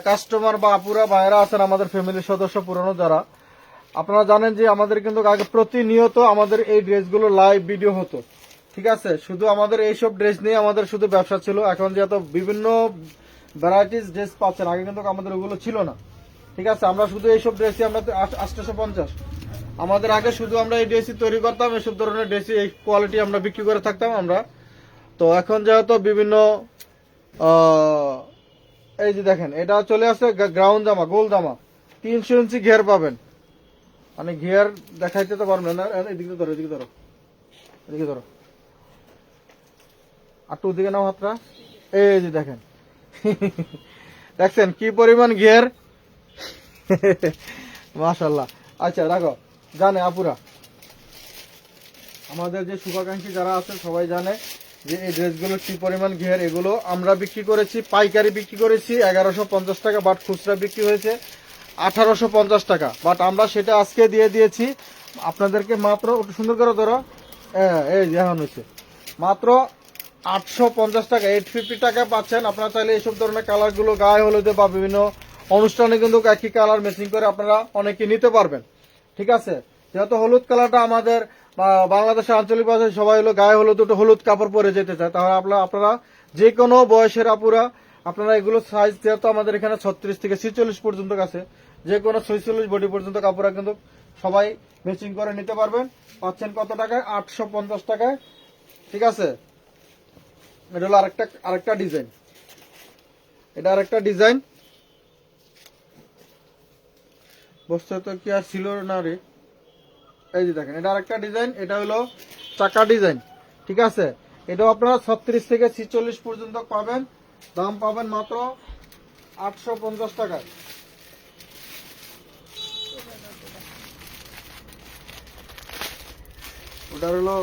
কাস্টমার বা আপুরা ভাইরা আছেন, আমাদের ফ্যামিলির সদস্য পুরনো যারা, আপনারা জানেন যে আমাদের কিন্তু আগে প্রতিনিয়ত আমাদের এই ড্রেসগুলো লাইভ ভিডিও হতো, ঠিক আছে। শুধু আমাদের এইসব ড্রেস নিয়ে আমাদের শুধু ব্যবসা ছিল। এখন যেহেতু বিভিন্ন ভ্যারাইটিস ড্রেস পাচ্ছেন, আগে কিন্তু আমাদের ওগুলো ছিল না, ঠিক আছে। আমরা শুধু এইসব ড্রেসই আমরা 850, আমাদের আগে শুধু আমরা এই ড্রেসই তৈরি করতাম, এসব ধরনের ড্রেসই এই কোয়ালিটি আমরা বিক্রি করে থাকতাম আমরা। তো এখন যেহেতু বিভিন্ন এই যে দেখেন এটা চলে আসছে গ্রাউন্ড জামা, গোল জামা, 300 ইঞ্চি ঘের পাবেন, মানে ঘের দেখাইতে তো পারবেন না। এদিকে ধরো, এদিকে ধরো, এদিকে ধরো, আর তো ওদিকে নাও হাতটা। এই যে দেখেন দেখছেন কি পরিমাণ ঘের, মাশাআল্লাহ। আচ্ছা রাখো, জানে আপুরা, আমাদের যে শুভাকাঙ্ক্ষী যারা আছে সবাই জানে যে এই ড্রেসগুলো কি পরিমাণ ঘের। এগুলো আমরা বিক্রি করেছি, পাইকারি বিক্রি করেছি 1150 টাকা, বাট খুচরা বিক্রি হয়েছে 1850 টাকা। বাট আমরা সেটা আজকে দিয়ে দিয়েছি আপনাদেরকে মাত্র, একটু সুন্দর করে ধরো, এই যেমন হচ্ছে মাত্র 850 টাকা, 850 টাকা পাচ্ছেন। আপনারা চাইলে এইসব ধরনের কালারগুলো গায়ে হলুদে বা বিভিন্ন অনুষ্ঠানে কিন্তু একই কালার ম্যাচিং করে আপনারা অনেকে নিতে পারবেন। ঠিক আছে, যেহেতু হলুদ কালারটা আমাদের বাংলাদেশের আঞ্চলিক ভাষায় সবাই হলো গায়ে হলুদ, একটু হলুদ কাপড় পরে যেতে চায়, তাহলে আপনারা যে কোনো বয়সের আপুরা আপনারা এগুলো সাইজ, যেহেতু আমাদের এখানে 36 থেকে 46 পর্যন্ত আছে, যে কোনো 46 বডি পর্যন্ত কাপড়া কিন্তু সবাই ম্যাচিং করে নিতে পারবেন। পাচ্ছেন কত টাকায়? 850 টাকায়। ঠিক আছে, এটা হলো আরেকটা ডিজাইন, এটা আরেকটা ডিজাইন। বস্তু তো কি আর ছিল না রে, এই যে দেখেন, এটা আরেকটা ডিজাইন, এটা হলো চাকা ডিজাইন। ঠিক আছে, এটাও আপনারা 36 থেকে 46 পর্যন্ত পাবেন। দাম পাবেন মাত্র 850 টাকায়। ওটা হলো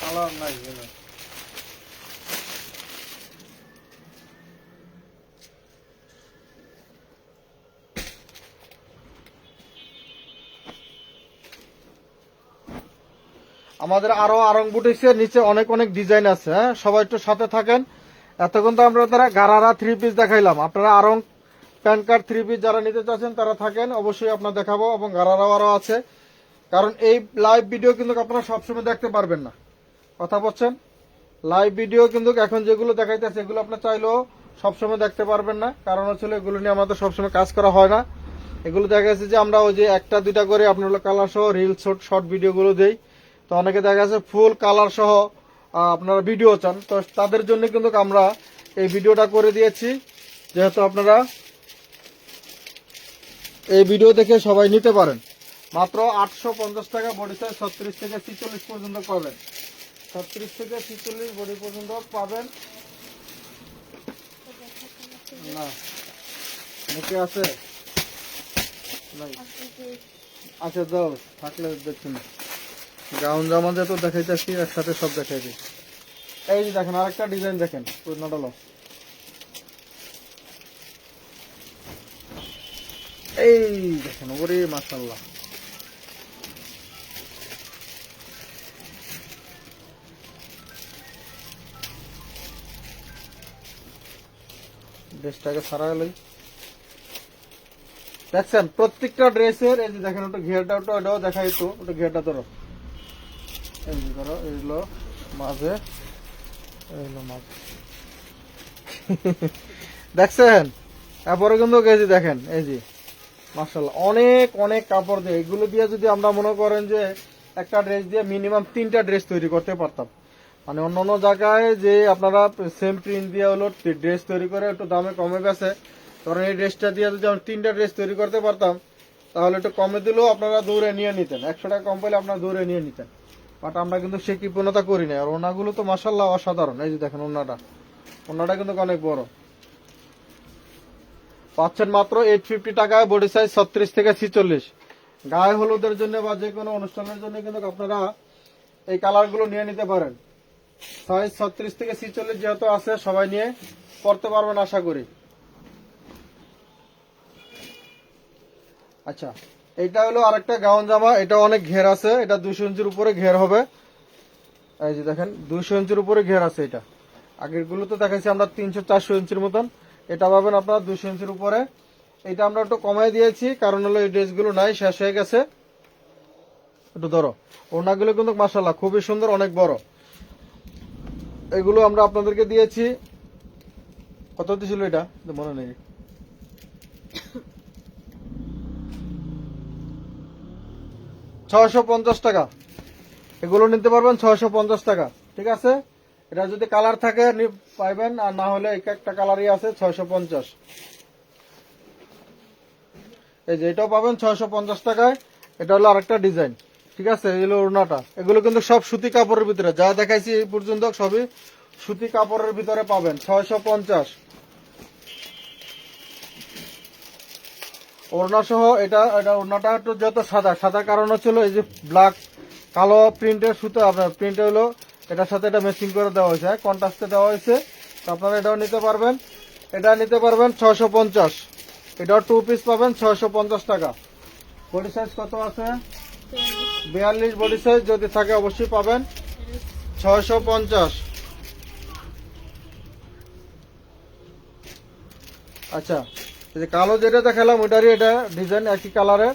কালার নাই। আমাদের আরো আরং বুটিক্সের নিচে অনেক অনেক ডিজাইন আছে, হ্যাঁ, সবাই একটু সাথে থাকেন। এতক্ষণ তো আমরা তারা গারারা 3 পিস দেখাইলাম, আপনারা আরং প্যান কার্ড 3 পিস যারা নিতে চাচ্ছেন তারা থাকেন, অবশ্যই আপনার দেখাবো। এবং গারারাও আরো আছে, কারণ এই লাইভ ভিডিও কিন্তু আপনারা সবসময় দেখতে পারবেন না, কথা বলছেন। লাইভ ভিডিও কিন্তু এখন যেগুলো দেখাইতেছে এগুলো আপনার চাইলেও সবসময় দেখতে পারবেন না, কারণ হচ্ছে এগুলো নিয়ে আমাদের সবসময় কাজ করা হয় না। এগুলো দেখা যাচ্ছে যে আমরা ওই যে 1-2টা করে আপনার কালার সহ রিল শর্ট ভিডিওগুলো দেই, তো অনেকে দেখা যাচ্ছে ফুল কালার সহ আপনারা ভিডিও চান, তো তাদের জন্য কিন্তু আমরা এই ভিডিওটা করে দিয়েছি, যেহেতু আপনারা এই ভিডিও দেখে সবাই নিতে পারেন। মাত্র 850 টাকা, বডি সাইজ 36 থেকে 46 পর্যন্ত পাবেন। 36 থেকে 46 বডি পর্যন্ত পাবেন। না মুখে আছে নাই, আচ্ছা দাও, থাকলে দেখছি না। গাউন জামা যত দেখাইতেছি একসাথে সব দেখাই দিই। এই যে দেখেন আরেকটা ডিজাইন, দেখেন পুরোটা, এই দেখেন, ওরে মাশাআল্লাহ। ড্রেসটাকে সারা গেলই, দেখছেন প্রত্যেকটা ড্রেসের। এই যে দেখেন ওটা ঘেরটা, ওটাও দেখাই তো, ওটা ঘেরটা ধরো, এই যে ধরো, এইগুলো মাঝে, এইগুলো মাঝে দেখছেন। তারপরে কিন্তু এই যে দেখেন, এই যে মাশাআল্লাহ অনেক অনেক কাপড় দিয়ে, এগুলো দিয়ে যদি আমরা মনে করেন যে একটা ড্রেস দিয়ে মিনিমাম 3টা ড্রেস তৈরি করতে পারতাম। মানে অন্য জায়গায় যে আপনারা সেম প্রিন্ট দিয়ে হলো ড্রেস তৈরি করে একটু দামে কমে গেছে, কারণ এই ড্রেসটা দিয়ে যদি আমরা 3টা ড্রেস তৈরি করতে পারতাম তাহলে একটু কমে দিলেও আপনারা দৌড়ে নিয়ে নিতেন, 100 টাকা কম পেলে আপনারা দৌড়ে নিয়ে নিতেন। বাট আমরা কিন্তু সে কৃপণতা করি না। আর ওনাগুলো তো মাশাআল্লাহ অসাধারণ। এই যে দেখেন ওনাটা কিন্তু অনেক বড়। পাচ্ছেন মাত্র 850 টাকায়, বডি সাইজ 36 থেকে 46। গায়ে হলুদের জন্য বা যে কোনো অনুষ্ঠানের জন্য কিন্তু আপনারা এই কালারগুলো নিয়ে নিতে পারেন। সাইজ 36 থেকে 46 যেহেতু আছে, সবাই নিয়ে পড়তে পারবেন আশা করি। আচ্ছা, এটা হলো আরেকটা গাউন জামা, এটা অনেক ঘের আছে, এটা 200 ইঞ্চির উপরে ঘের হবে। এই যে দেখেন 200 ইঞ্চির উপরে ঘের আছে। এটা আগের গুলো তো দেখাইছি আমরা 300-400 ইঞ্চির মতন, এটা পাবেন আপনারা 200 ইঞ্চির উপরে। এটা আমরা একটু কমাই দিয়েছি, কারণ হলো এই ড্রেসগুলো নাই, শেষ হয়ে গেছে। একটু ধরো, ওনাগুলো কিন্তু মাশাআল্লাহ খুবই সুন্দর, অনেক বড়। এগুলো আমরা আপনাদেরকে দিয়েছি, কত দিছিল এটা মনে নেই, 650 টাকা। এগুলো নিতে পারবেন 650 টাকা। ঠিক আছে, এটা যদি কালার থাকে পাইবেন, আর না হলে একটা কালারই আছে 650। এই যে এটাও পাবেন 650 টাকায়। এটা হলো আরেকটা ডিজাইন। ঠিক আছে, এগুলো ওড়নাটা, এগুলো কিন্তু সব সুতি কাপড়ের ভিতরে, যা দেখাইছি এই পর্যন্ত সবই সুতি কাপড়ের ভিতরে পাবেন 650। ওড়না সহ এটা ওড়নাটা একটু যত সাদা সাদা কারণ হচ্ছিল এই যে ব্ল্যাক কালো প্রিন্টের সুতো আপনার প্রিন্ট হলো এটার সাথে এটা ম্যাচিং করে দেওয়া হয়েছে, কন্ট্রাস্টে দেওয়া হয়েছে। তো আপনারা এটাও নিতে পারবেন, এটা নিতে পারবেন 650। এটাও 2 পিস পাবেন 650 টাকা। বডি সাইজ কত আছে? 42 বডি সাইজ, যদি থাকে অবশ্যই পাবেন 650। আচ্ছা, এই যে কালো যেটা দেখালাম ওইটারই এটা ডিজাইন একই কালারের,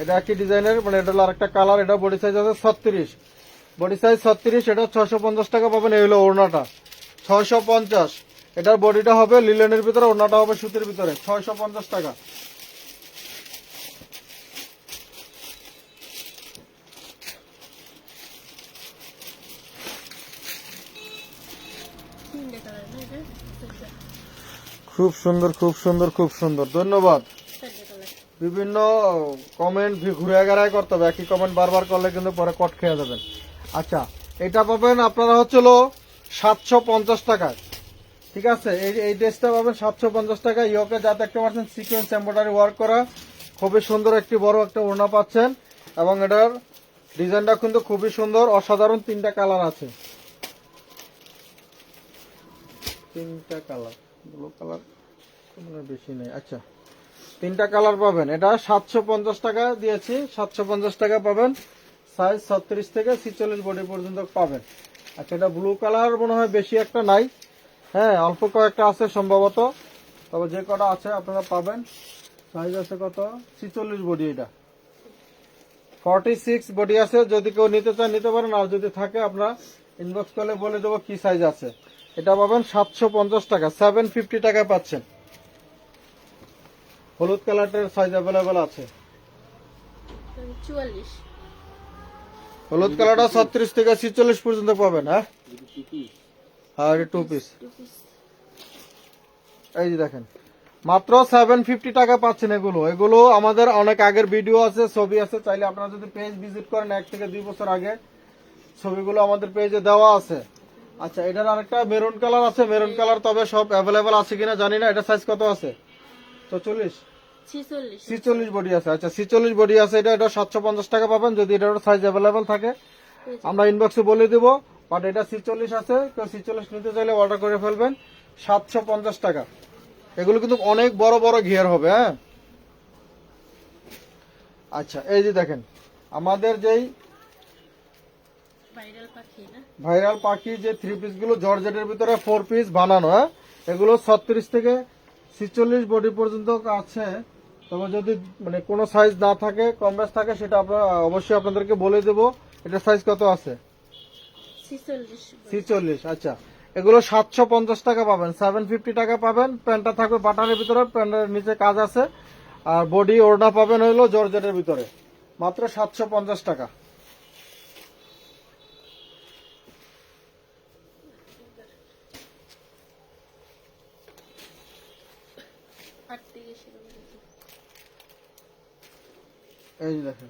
এটা একই ডিজাইনের, মানে এটা হলো আরেকটা কালার। এটা বডি সাইজ আছে 36, বডি সাইজ 36, এটা 650 টাকা পাবেন। এই হলো ওড়নাটা 650। এটার বডিটা হবে লিলেনের ভিতরে, ওড়নাটা হবে সুতির ভিতরে, 650 টাকা। তিনটে কালার না এটা? খুব সুন্দর, খুব সুন্দর, খুব সুন্দর, ধন্যবাদ। চারটে কালার। বিভিন্ন কমেন্ট ঘুরে গেড়াই করতে হবে, একই কমেন্ট বারবার করলে কিন্তু পরে কট খেয়ে যাবেন। আচ্ছা, এটা পাবেন আপনারা হচ্ছিল 750 টাকায়, ঠিক আছে। এই ড্রেসটা পাবেন 750 টাকা। ইয়োকে যা দেখতে পাচ্ছেন সিকোয়েন্স এমব্রয়ডারি ওয়ার্ক করা, খুবই সুন্দর একটি বড় একটা ওড়না পাচ্ছেন, এবং এটার ডিজাইনটা কিন্তু খুবই সুন্দর, অসাধারণ। 3টা কালার আছে, 3টা কালার, ব্লু কালার বেশি নেই। আচ্ছা, 3টা কালার পাবেন। এটা 750 টাকা দিয়েছি, 750 টাকা পাবেন। সাইজ 36 থেকে 46 বডি পর্যন্ত পাবেন। আচ্ছা, এটা ব্লু কালার মনে হয় বেশি একটা নাই, হ্যাঁ অল্প কয়েকটা আছে সম্ভবত, তবে যে কটা আছে আপনারা পাবেন। সাইজ আছে কত? 46 বডি, এটা 46 বডি আছে। যদি কেউ নিতে চান নিতে পারেন, আর যদি থাকে আপনারা ইনবক্স করলে বলে দেবো কি সাইজ আছে। এটা পাবেন 750 টাকা, 750 টাকা পাচ্ছেন। হলুদ কালারটার সাইজ অ্যাভেলেবেল আছে। 44। হলুদ কালারটা 36 থেকে 46 পর্যন্ত পাবেন। হ্যাঁ, আর 2 পিস। এই যে দেখেন, মাত্র 750 টাকা পাচ্ছেন। এগুলো আমাদের অনেক আগের ভিডিও আছে, ছবি আছে, চাইলে আপনারা যদি পেজ ভিজিট করেন 1 থেকে 2 বছর আগে ছবিগুলো আমাদের পেজে দেওয়া আছে। আচ্ছা, এটার আরেকটা মেরুন কালার আছে, মেরুন কালার তবে সব অ্যাভেলেবেল আছে কিনা জানি না। এটা সাইজ কত আছে? 46 বডি আছে। আচ্ছা, 46 বডি আছে। এটা 750 টাকা পাবেন, যদি এটার সাইজ অ্যাভেলেবেল থাকে আমরা ইনবক্সে বলে দিব। বাট এটা 46 আছে, কেউ 46 নিতে চাইলে অর্ডার করে ফেলবেন, 750 টাকা। এগুলো কিন্তু অনেক বড় বড় ঘের হবে। হ্যাঁ, আচ্ছা, এই যে দেখেন আমাদের যেই ভাইরাল পাখি যে 3 পিস গুলো জর্জেটের ভিতরে 4 পিস বানানো, হ্যাঁ এগুলো 36 থেকে 46 বডি পর্যন্ত আছে। তবে যদি মানে কোনো সাইজ না থাকে, কম বেশ থাকে, সেটা আপনারা অবশ্যই আপনাদেরকে বলে দেবো। এটা সাইজ কত আছে? 46। আচ্ছা, এগুলো 750 টাকা পাবেন, 750 টাকা পাবেন। প্যান্টটা থাকবে বাটারের ভিতরে, প্যান্টের নিচে কাজ আছে, আর বডি ওড়না পাবেন হইলো জর্জেটের ভিতরে, মাত্র 750 টাকা। এই যে দেখেন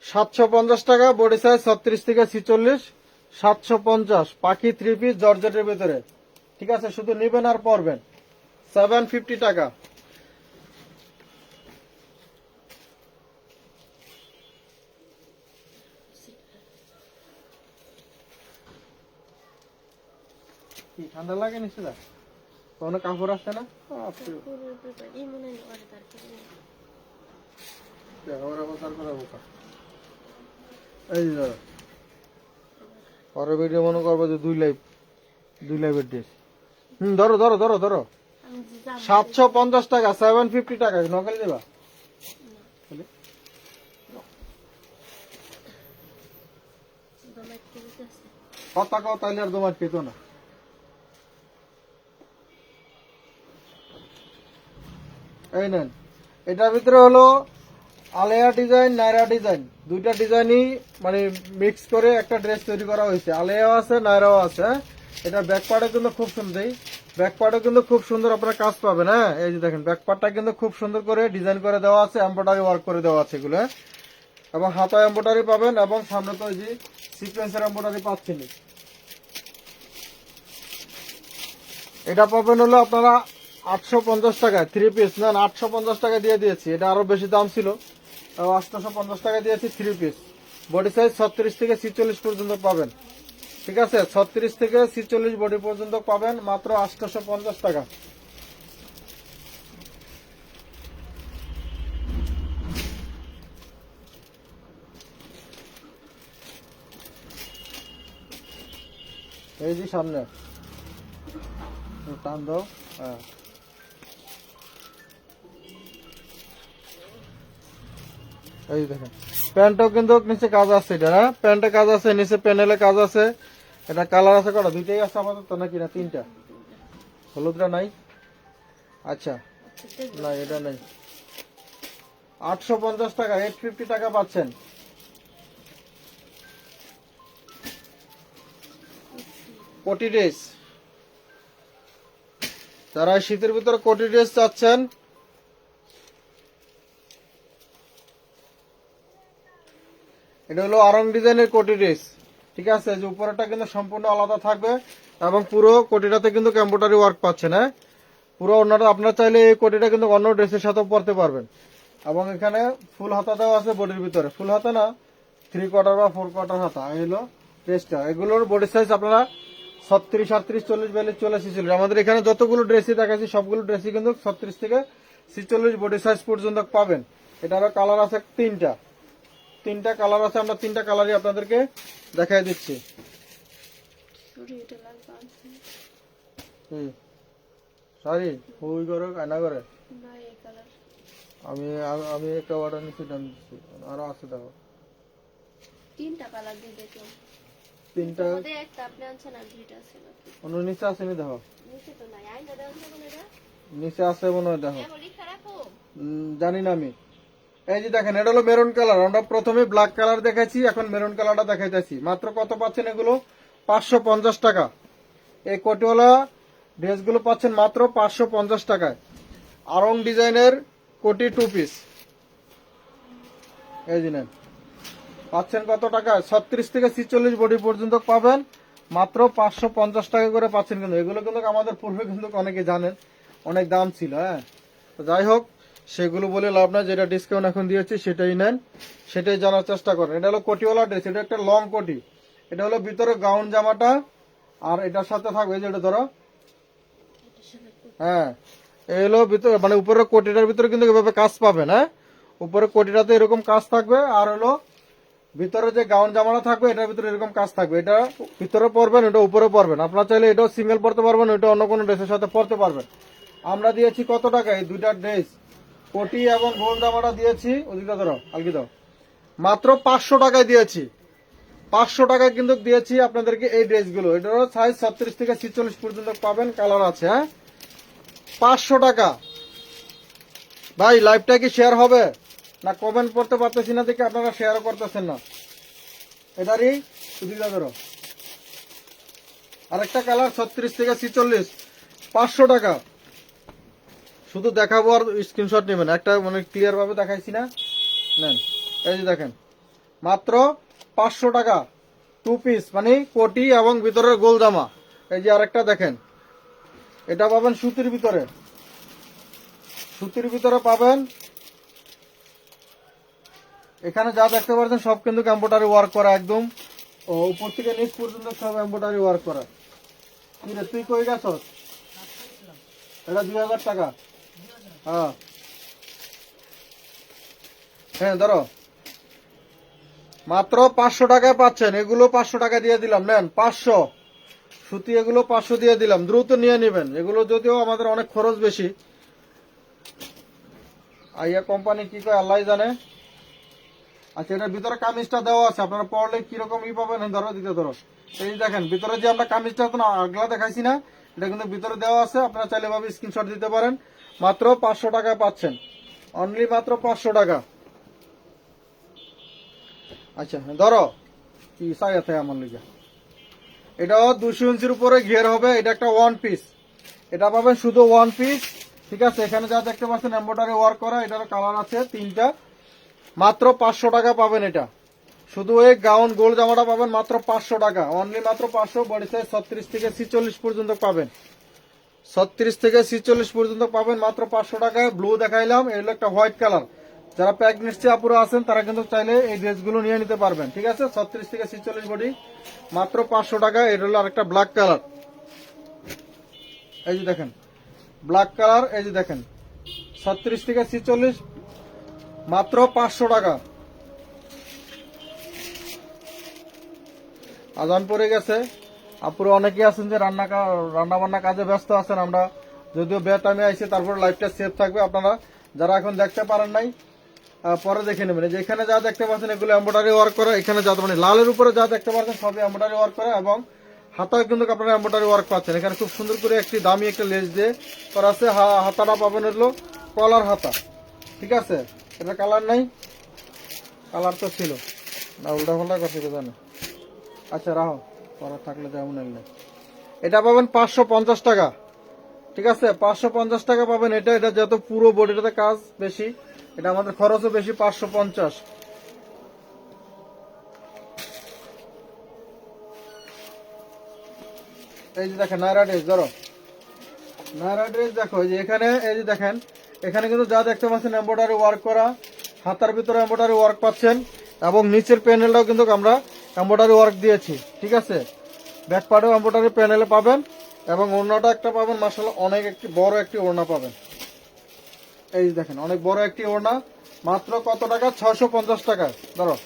750 টাকা, বডি সাইজ 36 থেকে 46, 750 পাখি 3 পিস জর্জেটের ভিতরে, ঠিক আছে। শুধু নিবেন আর পরবেন, 750 টাকা। কি ঠান্ডা লাগে নিশ্চয়? কোনো কাপড় আসছে না? এই যে পরে ভিডিও মনে করবো যে 2 লাইভের ড্রেস। ধরো ধরো ধরো ধরো, 750 টাকা, 750 টাকা। নকল দেবা? কথা কও তাইলে আর তোমার পেতো না। এই নেন, এটার ভিতরে হলো আলেয়া ডিজাইন, নায়রা ডিজাইন, দুইটা ডিজাইনই মানে মিক্স করে একটা ড্রেস তৈরি করা হয়েছে। আলেয়াও আছে, নায়রাও আছে। এটা ব্যাক পার্টে কিন্তু খুব সুন্দর, ব্যাক পার্টে কিন্তু খুব সুন্দর আপনারা কাজ পাবেন। হ্যাঁ, এই যে দেখেন ব্যাক পার্টটা কিন্তু খুব সুন্দর করে ডিজাইন করে দেওয়া আছে, এমব্রয়ডারি ওয়ার্ক করে দেওয়া আছে এগুলো, এবং হাতা এমব্রয়ডারি পাবেন, এবং সামনে তো এই যে সিকোয়েন্সের এমব্রয়ডারি পাচ্ছেন। এটা পাবেন হলো আপনারা 850 টাকা 3 পিস না 850 টাকা দিয়ে দিয়েছি, এটা আরো বেশি দাম ছিল, 850 টাকা দিয়েছি 3 পিস। বডি সাইজ 36 থেকে 46 পর্যন্ত পাবেন, ঠিক আছে, 36 থেকে 46 বডি পর্যন্ত পাবেন মাত্র 850 টাকা। এই যে সামনে টান দাও, হ্যাঁ এই দেখেন প্যান্টও কিন্তু নিচে কাজ আছে, এটা হ্যাঁ প্যান্টে কাজ আছে, নিচে প্যানেলে কাজ আছে। এটা কালার আছে কটা, দুইটাই আছে আপাতত নাকি না তিনটা? হলুদটা নাই, আচ্ছা না এটা নাই। 850 টাকা 850 টাকা পাচ্ছেন। কোটি ড্রেস, যারা শীতের ভিতরে কোটি ড্রেস চাচ্ছেন, এটা হলো আরং ডিজাইনের কোটি ড্রেস, ঠিক আছে, যে উপরেটা কিন্তু সম্পূর্ণ আলাদা থাকবে এবং পুরো কোটিটাতে কিন্তু এমব্রয়ডারি ওয়ার্ক পাচ্ছেন, হ্যাঁ পুরো অন্যটা আপনারা চাইলে এই কোটিটা কিন্তু অন্য ড্রেসের সাথেও পরতে পারবেন। এবং এখানে ফুল হাতা দেওয়া আছে বডির ভিতরে, ফুল হাতা না 3 কোয়ার্টার বা 4 কোয়ার্টার হাতা, এই হলো ড্রেসটা। এগুলোর বডি সাইজ আপনারা 36, 38, 40, 42 চলে এসেছিল। আমাদের এখানে যতগুলো ড্রেসই দেখাচ্ছি সবগুলো ড্রেসই কিন্তু 36 থেকে 46 বডি সাইজ পর্যন্ত পাবেন। এটারও কালার আছে তিনটা কালার আছে, আমরা তিনটা কালারই আপনাদেরকে দেখাই দিচ্ছি। সরি ওই করে কায়না করে আমি আমি একটা অর্ডার নিচ্ছি, দাম দিচ্ছি, আরো আছে দেখো তিনটা কালার দিয়ে দেখো, তিনটা একটা আপনি আনছেন আর দুইটা আছে নাকি? অন্য নিচে আসেনি দেখো, নিচে তো নাই, আইনা দেওয়া আছে কোন এটা? নিচে আছে মনে হয় দেখো, এমন লিখা রাখো। জানি না আমি। এই যে দেখেন এটা হলো মেরুন কালার, আমরা প্রথমে ব্ল্যাক কালার দেখাইছি, এখন মেরুন কালারটা দেখাইতেছি। মাত্র কত পাচ্ছেন এগুলো? 550 টাকা। এই কোটিওয়ালা ড্রেসগুলো পাচ্ছেন মাত্র 550 টাকায়। আরং ডিজাইনের কোটি 2 পিস, এই যে নেন, পাচ্ছেন কত টাকা? 36 থেকে 46 বডি পর্যন্ত পাবেন মাত্র 550 টাকা করে পাচ্ছেন। কিন্তু এগুলো কিন্তু আমাদের পূর্বে কিন্তু অনেকে জানেন অনেক দাম ছিল, হ্যাঁ তো যাই হোক সেগুলো বলে লাভ নাই, যেটা ডিসকাউন্ট এখন দিয়েছি সেটাই নেন, সেটাই জানার চেষ্টা করেন। এটা হলো কোটিওয়ালা ড্রেস, এটা একটা লং কোটি, এটা হলো ভিতরে গাউন জামাটা, আর এটার সাথে থাকবে যেটা ধরো, হ্যাঁ এই হলো ভিতরে মানে উপরের কোটিটার ভিতরে কিন্তু এভাবে কাজ পাবেন, হ্যাঁ উপরে কোটিটাতে এরকম কাজ থাকবে, আর হলো ভিতরে যে গাউন জামাটা থাকবে এটার ভিতরে এরকম কাজ থাকবে। এটা ভিতরে পরবেন, এটা উপরে পরবেন, আপনারা চাইলে এটাও সিঙ্গেল পরতে পারবেন, এটা অন্য কোনো ড্রেসের সাথে পরতে পারবেন। আমরা দিয়েছি কত টাকা এই দুইটা ড্রেস, কোটি এবং গোল জামাটা দিয়েছি, ওদিকটা ধরো আলগি দাও, মাত্র 500 টাকায় দিয়েছি। 500 টাকায় কিন্তু দিয়েছি আপনাদেরকে এই ড্রেসগুলো। এটারও সাইজ 36 থেকে 46 পর্যন্ত পাবেন, কালার আছে, হ্যাঁ 500 টাকা। ভাই লাইভটা কি শেয়ার হবে না? কমেন্ট করতে পারতেছি না দেখে আপনারা শেয়ারও করতেছেন না। এটারই সুবিধা ধরো আরেকটা কালার 36 থেকে 46, 500 টাকা। শুধু দেখাবো আর স্ক্রিনশট নেবেন, একটা মানে ক্লিয়ার ভাবে দেখাইছি না, নেন এই যে দেখেন মাত্র 500 টাকা 2 পিস, মানে কোটি এবং ভিতরের গোল জামা। এই যে আরেকটা দেখেন, এটা পাবেন সুতির ভিতরে, সুতির ভিতরে পাবেন। এখানে যা দেখতে পাচ্ছেন সব কিন্তু এমব্রয়ডারি ওয়ার্ক করা, একদম উপর থেকে নিচ পর্যন্ত সব এমব্রয়ডারি ওয়ার্ক করা। কি রে তুই কই গেছস? এটা 2000 টাকা। হ্যাঁ হ্যাঁ ধরো মাত্র 500 টাকায় পাচ্ছেন এগুলো। 500 টাকা দিয়ে দিলাম, নেন 500 সুতি, এগুলো 500 দিয়ে দিলাম, দ্রুত নিয়ে নেবেন। এগুলো যদিও আমাদের অনেক খরচ বেশি, আইয়া কোম্পানি কি কয় আল্লাহ জানে। আচ্ছা এটার ভিতরে কামিজটা দেওয়া আছে, আপনারা পরলে কিরকম ই পাবেন, ধরো দিতে ধরো, এই দেখেন ভিতরে যে আমরা কামিজটা আগলা দেখাইছি না, এটা কিন্তু ভিতরে দেওয়া আছে, আপনারা চাইলে ভাবে স্ক্রিনশট দিতে পারেন। মাত্র 500 টাকায় পাচ্ছেন, অনলি মাত্র 500 টাকা। আচ্ছা ধরো কি চাই আছে আমার লিগে, এটাও 200 ইঞ্চির উপরে ঘের হবে, এটা একটা 1 পিস, এটা পাবেন শুধু 1 পিস, ঠিক আছে। এখানে যা দেখতে পাচ্ছেন এমব্রয়ডারি ওয়ার্ক করা, এটার কালার আছে 3টা, মাত্র 500 টাকা পাবেন। এটা শুধু এই গাউন গোল জামাটা পাবেন মাত্র 500 টাকা, অনলি মাত্র 500, বডি সাইজ 36 থেকে 46 পর্যন্ত পাবেন। 36 থেকে 46 পর্যন্ত পাবেন মাত্র 500 টাকায়। ব্লু দেখাইলাম, এই হলো একটা হোয়াইট কালার। যারা প্রেগনেন্সি আপুরা আছেন তারা কিন্তু চাইলে এই ড্রেসগুলো নিয়ে নিতে পারবেন, ঠিক আছে। 36 থেকে 46 বডি মাত্র 500 টাকা। এটা হলো আরেকটা ব্ল্যাক কালার, এই যে দেখেন ব্ল্যাক কালার, এই যে দেখেন 36 থেকে 46 মাত্র 500 টাকা। আজান পড়ে গেছে, আপুরা অনেকে আছেন যে রান্না বান্না কাজে ব্যস্ত আছেন। আমরা যদিও বে টাইমে আইছি, তারপর লাইফটা সেভ থাকবে। আপনারা যারা এখন দেখতে পারেন নাই পরে দেখে নেবেন। যে এখানে যা দেখতে পাচ্ছেন এগুলো এমব্রয়ডারি ওয়ার্ক করা। এখানে যা মানে লালের উপরে যা দেখতে পাচ্ছেন সবই এমব্রয়ডারি ওয়ার্ক করা, এবং হাতায় কিন্তু আপনারা এমব্রয়ডারি ওয়ার্ক পাচ্ছেন। এখানে খুব সুন্দর করে একটি দামি একটা লেস দিয়ে করা আছে। হাতাটা পাবেন হলো কলার হাতা, ঠিক আছে। এটা কালার নাই, কালার তো ছিল না, উল্টা পাল্টা করছে জানো। আচ্ছা রাহো, পরে থাকলে যেমন নেই। এটা পাবেন 550 টাকা, ঠিক আছে। 550 টাকা পাবেন এটা। এটা যত পুরো বডিটাতে কাজ বেশি, এটা আমাদের খরচও বেশি। 550। এই যে দেখেন নায়রা ড্রেস, ধরো নায়রা ড্রেস দেখো। এই যে এখানে এই যে দেখেন, এখানে কিন্তু যা দেখতে পাচ্ছেন এমব্রয়ডারি ওয়ার্ক করা, হাতার ভিতরে এমব্রয়ডারি ওয়ার্ক পাচ্ছেন, এবং নিচের প্যানেলটাও কিন্তু আমরা এমব্রয়ডারি ওয়ার্ক দিয়েছি, ঠিক আছে। ব্যাক পার্টেও এমব্রয়ডারি প্যানেলে পাবেন, এবং ওড়নাটা একটা পাবেন মাশাআল্লাহ অনেক একটি বড় একটি ওড়না পাবেন। এই যে দেখেন অনেক বড় একটি ওড়না। মাত্র কত টাকা? 650 টাকা। ধরো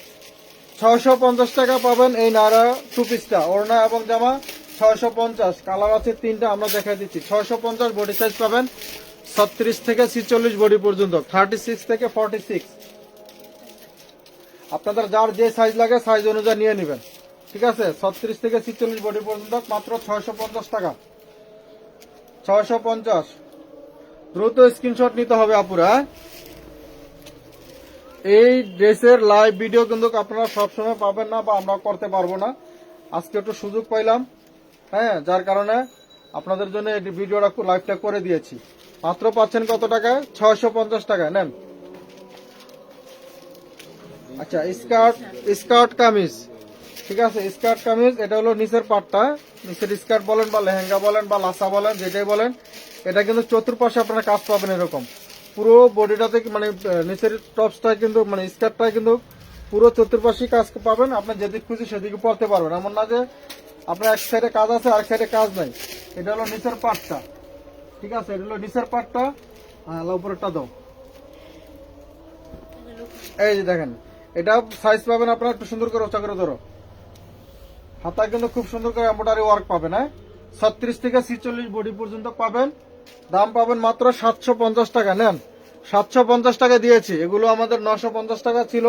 650 টাকা পাবেন এই নায়রা টু পিসটা, ওড়না এবং জামা 650। কালার আছে 3টা, আমরা দেখাই দিচ্ছি। 650 বডি সাইজ পাবেন 36 থেকে 46 বডি পর্যন্ত, 36 থেকে 46। আপনাদের যার যে সাইজ লাগে সাইজ অনুযায়ী নিয়ে নেবেন, ঠিক আছে। 36 থেকে 46 বডি পর্যন্ত মাত্র 650 টাকা। 650। দ্রুত স্ক্রিনশট নিতে হবে আপুরা। এই ড্রেসের লাইভ ভিডিও কিন্তু আপনারা সবসময় পাবেন না, বা আমরা করতে পারবো না। আজকে একটু সুযোগ পাইলাম, হ্যাঁ, যার কারণে আপনাদের জন্য এই ভিডিওটা লাইভটা করে দিয়েছি। মাত্র পাচ্ছেন কত টাকায়? 650 টাকায় নেন। আচ্ছা, স্কার্ট কামিজ, ঠিক আছে। স্কার্ট কামিজ, এটা হলো নিচের পাটটা, নিচের স্কার্ট বলেন বা লেহেঙ্গা বলেন বা লাসা বলেন, যেটাই বলেন। এটা কিন্তু চতুর্পাশে আপনারা কাজ পাবেন এরকম। পুরো বডিটাতে মানে নিচের টপসটায় কিন্তু মানে স্কার্টটায় কিন্তু পুরো চতুর্পাশে কাজ পাবেন। আপনি যেদিকে খুশি সেদিকে পরতে পারবেন, এমন না যে আপনার এক সাইডে কাজ আছে আর এক সাইডে কাজ নাই। এটা হলো নিচের পাটটা, ঠিক আছে। এটা হলো নিচের পাটটা, উপরেরটা দাও। এই যে দেখেন, এটা সাইজ পাবেন আপনারা একটু সুন্দর করে উঁচা করে ধরো। হাতায় কিন্তু খুব সুন্দর করে এমব্রয়ডারি ওয়ার্ক পাবেন, হ্যাঁ। 36 থেকে 46 বডি পর্যন্ত পাবেন। দাম পাবেন মাত্র 750 টাকা। নেন, 750 টাকা দিয়েছি। এগুলো আমাদের 950 টাকা ছিল,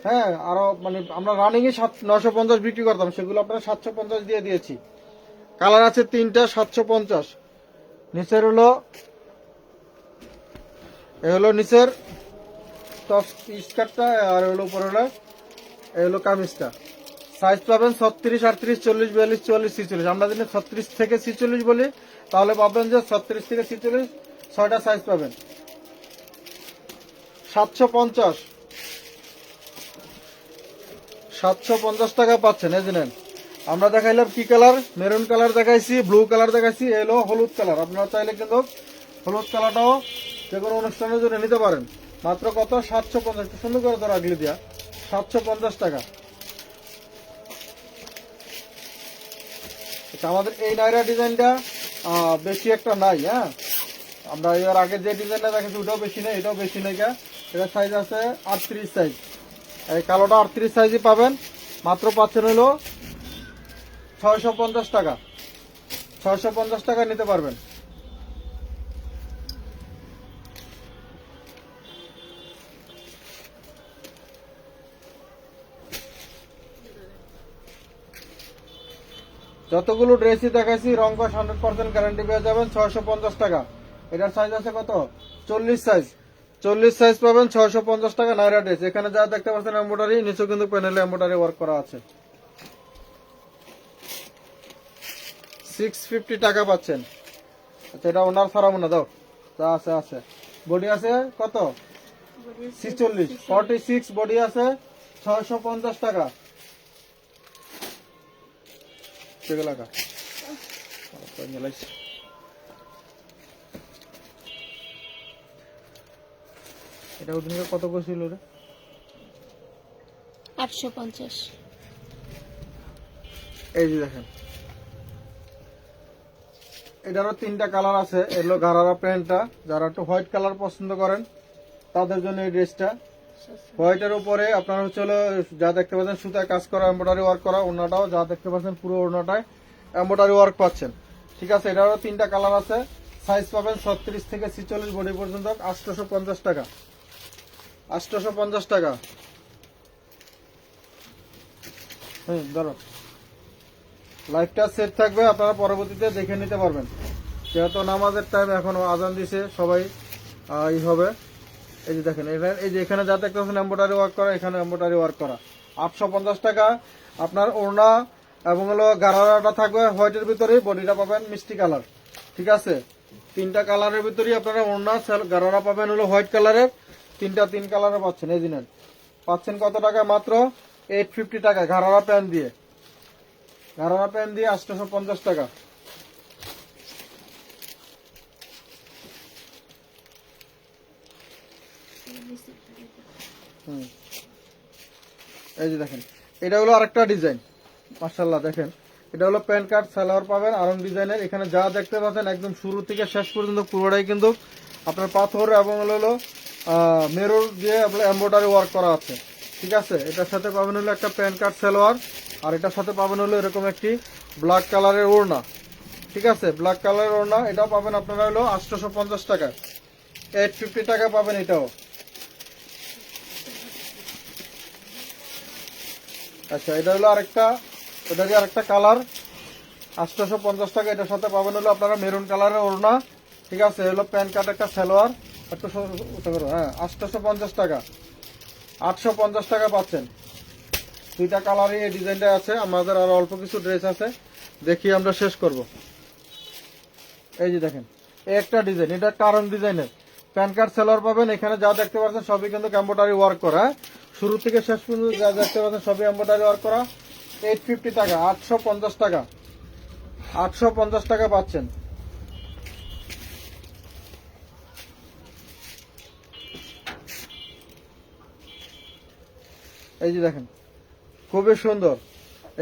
হ্যাঁ। আরো মানে আমরা রানিং এ 950 বিক্রি করতাম, সেগুলো আপনারা 750 দিয়ে দিয়েছি। কালার আছে 3টা, 750। নিচের হলো এ হলো নিচের টপ স্কার্টটা, আর হলো উপরে হলো এই হলো কামিজটা। সাইজ পাবেন 36, 38, 40, 42, 44, 46। আমরা যদি 36 থেকে 46 বলি তাহলে পাবেন যে 36 থেকে 46 6টা সাইজ পাবেন। 750। 750 টাকা পাচ্ছেন। এই যে নেন, আমরা দেখাইলাম কি কালার? মেরুন কালার দেখাইছি, ব্লু কালার দেখাইছি, এলো হলুদ কালার। আপনারা চাইলে কিন্তু হলুদ কালারটাও যে কোনো অনুষ্ঠানের জন্য নিতে পারেন। মাত্র কত? 750। সুন্দর করে ধর আগলি দিয়া, 750 টাকা। আমাদের এই নায়রা ডিজাইনটা বেশি একটা নাই, হ্যাঁ। আমরা এর আগে যে ডিজাইনটা দেখেছি ওটাও বেশি নেই, এটাও বেশি নেই। এটা সাইজ আছে 38 সাইজ। এই কালোটা 38 সাইজই পাবেন। মাত্র পাচ্ছেন হলো 650 টাকা। 650 টাকা নিতে পারবেন। যতগুলো ড্রেসই দেখাইছি রংকশ 100% গ্যারান্টি পেয়ে যাবেন। 650 টাকা। এটার সাইজ আছে কত? 40 সাইজ। 40 সাইজ পাবেন 650 টাকা নায়রা ড্রেস। এখানে যা দেখতে পাচ্ছেন এমব্রয়ডারি, নিচেও কিন্তু প্যানেলে এমব্রয়ডারি ওয়ার্ক করা আছে। 650 টাকা পাচ্ছেন। আচ্ছা, এটা ওনার সারাবো না, দাও যা আছে আছে। বডি আছে কত? 46, 46 বডি আছে 650 টাকা। এটা ওদিনকে কত করেছিল রে? 850। এই যে দেখেন, এটারও 3টা কালার আছে। এগুলো গারারা প্যান্টটা, যারা একটু হোয়াইট কালার পছন্দ করেন তাদের জন্য এই ড্রেসটা। হোয়াইটের উপরে আপনারা হচ্ছে হলো যা দেখতে পাচ্ছেন সুতায় কাজ করা, এমব্রয়ডারি ওয়ার্ক করা। ওড়নাটাও যা দেখতে পাচ্ছেন পুরো ওড়নাটায় এমব্রয়ডারি ওয়ার্ক পাচ্ছেন। ঠিক আছে, এটারও 3টা কালার আছে। সাইজ পাবেন 36 থেকে 46 বডি পর্যন্ত। 850 টাকা, 850 টাকা। ধরো লাইভটা সেভ থাকবে, আপনারা পরবর্তীতে দেখে নিতে পারবেন। যেহেতু নামাজের টাইম, এখনো আজান দিছে, সবাই ই হবে। এই যে দেখেন, এই যে এখানে যা দেখতে পাচ্ছেন এমব্রয়ডারি ওয়ার্ক করা, এখানে এমব্রয়ডারি ওয়ার্ক করা। 850 টাকা। আপনার ওড়না এবং হলো গারারাটা থাকবে হোয়াইটের ভিতরেই, বডিটা পাবেন মিষ্টি কালার। ঠিক আছে, 3টা কালারের ভিতরেই আপনারা ওড়না গারারা পাবেন হলো হোয়াইট কালারের। 3 কালারে পাচ্ছেন। এই দিনের পাচ্ছেন কত টাকা? মাত্র 850 টাকা। গারারা প্যান্ট দিয়ে, গারারা প্যান্ট দিয়ে 850 টাকা। এই যে দেখেন, এটা হলো আরেকটা ডিজাইন। মাশাআল্লাহ, দেখেন এটা হলো প্যান্ট কাট সালোয়ার পাবেন আরং ডিজাইনের। এখানে যা দেখতে পাচ্ছেন একদম শুরু থেকে শেষ পর্যন্ত পুরোটাই কিন্তু আপনার পাথর এবং হলো মেরুর দিয়ে আপনার এমব্রয়ডারি ওয়ার্ক করা আছে। ঠিক আছে, এটার সাথে পাবেন হলো একটা প্যান্ট কাট সালোয়ার, আর এটার সাথে পাবেন হলো এরকম একটি ব্ল্যাক কালারের ওড়না। ঠিক আছে, ব্ল্যাক কালারের ওড়না, এটাও পাবেন আপনারা হলো 850 টাকা। 850 টাকা পাবেন এটাও। আচ্ছা, এটা হলো আরেকটা, এটারই আরেকটা কালার, 850 টাকা। এটার সাথে পাবেন হলো আপনারা মেরুন কালারের ওড়না। ঠিক আছে, হলো প্যান্ট কাট একটা সালোয়ার, একটু উঠে করো। হ্যাঁ, 850 টাকা, 850 টাকা পাচ্ছেন। 2টা কালারই এই ডিজাইনটা আছে। আমাদের আরো অল্প কিছু ড্রেস আছে, দেখি আমরা শেষ করব। এই যে দেখেন, এই একটা ডিজাইন, এটা কারণ ডিজাইনের প্যান্ট কাট সালোয়ার পাবেন। এখানে যা দেখতে পাচ্ছেন সবই কিন্তু এমব্রয়ডারি ওয়ার্ক করা। শুরু থেকে শেষ পর্যন্ত যা দেখতে পাচ্ছেন সবই এমব্রয়ডারি ওয়ার্ক করা। 850 টাকা, 850 টাকা, 850 টাকা পাচ্ছেন। এই যে দেখেন, খুবই সুন্দর।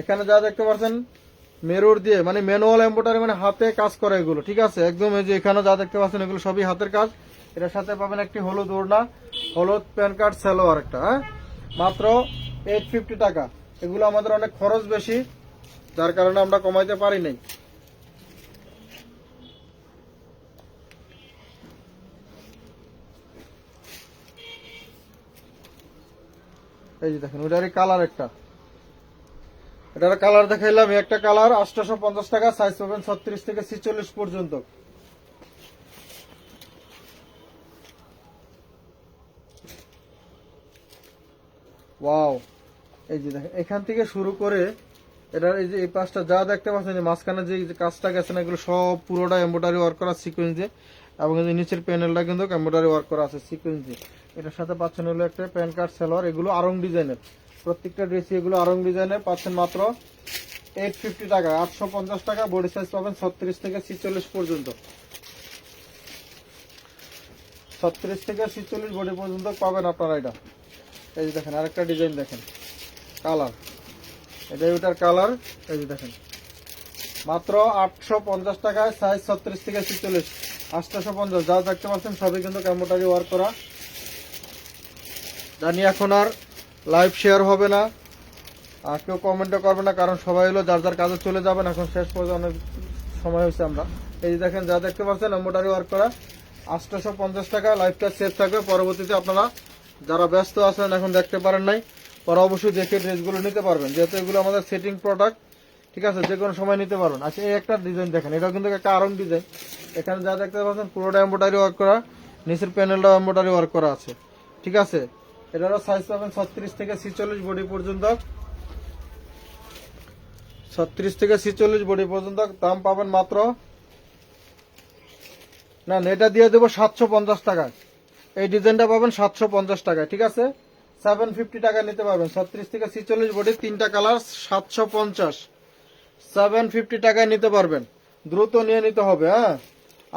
এখানে যা দেখতে পাচ্ছেন মেরুর দিয়ে, মানে ম্যানুয়াল এমব্রয়ডারি, মানে হাতে কাজ করে এগুলো। ঠিক আছে, একদম এই যে এখানে যা দেখতে পাচ্ছেন এগুলো সবই হাতের কাজ। এটার সাথে পাবেন একটি হলুদ ওড়না, হলুদ প্যান্ট কাট সালোয়ার একটা। হ্যাঁ, মাত্র 850 টাকা। এগুলো আমাদের অনেক খরচ বেশি, যার কারণে আমরা কমাইতে পারি নাই। এই যে দেখেন, ওইটারই কালার একটা, এটার কালার দেখাইলাম। একটা কালার 850 টাকা। সাইজ পাবেন 36 থেকে 46 পর্যন্ত। ওয়াও, এই যে দেখেন, এখান থেকে শুরু করে এটার এই যে এই পাশটা যা দেখতে পাচ্ছেন, যে মাঝখানে যে কাজটা গেছে না, এগুলো সব পুরোটা এমব্রয়ডারি ওয়ার্ক করা সিকোয়েন্স দিয়ে, এবং এই যে নিচের প্যানেলটা কিন্তু এমব্রয়ডারি ওয়ার্ক করা আছে সিকোয়েন্স দিয়ে। এটার সাথে পাচ্ছেন হলো একটা প্যান্ট কাট সালোয়ার। এগুলো আরং ডিজাইনের, প্রত্যেকটা ড্রেসই এগুলো আরং ডিজাইনের। পাচ্ছেন মাত্র 850 টাকা, 850 টাকা। বডি সাইজ পাবেন 36 থেকে 46 পর্যন্ত। 36 থেকে 46 বডি পর্যন্ত পাবেন আপনারা এটা। এই যে দেখেন, আরেকটা ডিজাইন দেখেন, কালার, এটাই ওটার কালার। এই যে দেখেন, মাত্র 850 টাকায়। সাইজ 36 থেকে 46, 850। যা দেখতে পাচ্ছেন সবই কিন্তু এমব্রয়ডারি ওয়ার্ক করা। জানি এখন আর লাইভ শেয়ার হবে না, আর কেউ কমেন্টও করবে না, কারণ সবাই হলো যার যার কাজে চলে যাবেন। এখন শেষ পর্যন্ত অনেক সময় হয়েছে আমরা। এই যে দেখেন, যা দেখতে পাচ্ছেন এমব্রয়ডারি ওয়ার্ক করা, 850 টাকা। লাইভটা সেভ থাকবে, পরবর্তীতে আপনারা যারা ব্যস্ত আছেন এখন দেখতে পারেন নাই, পরে অবশ্যই দেখে ড্রেসগুলো নিতে পারবেন, যেহেতু এগুলো আমাদের সেটিং প্রোডাক্ট। ঠিক আছে, যে কোনো সময় নিতে পারবেন। আচ্ছা, এই একটা ডিজাইন দেখেন, এটা কিন্তু একটা আরং ডিজাইন। এখানে যা দেখতে পাচ্ছেন পুরোটা এমব্রয়ডারি ওয়ার্ক করা, নিচের প্যানেলটাও এমব্রয়ডারি ওয়ার্ক করা আছে। ঠিক আছে, এটারও সাইজ পাবেন 36 থেকে 46 বডি পর্যন্ত। 36 থেকে 46 বডি পর্যন্ত। দাম পাবেন মাত্র, না এটা দিয়ে দেবো 750 টাকা। এই ডিজাইনটা পাবেন 750 টাকা। ঠিক আছে, 750 টাকা নিতে পারবেন। 36 থেকে 46 বডি, 3টা কালার, 750, 750 টাকায় নিতে পারবেন। দ্রুত নিয়ে নিতে হবে। হ্যাঁ,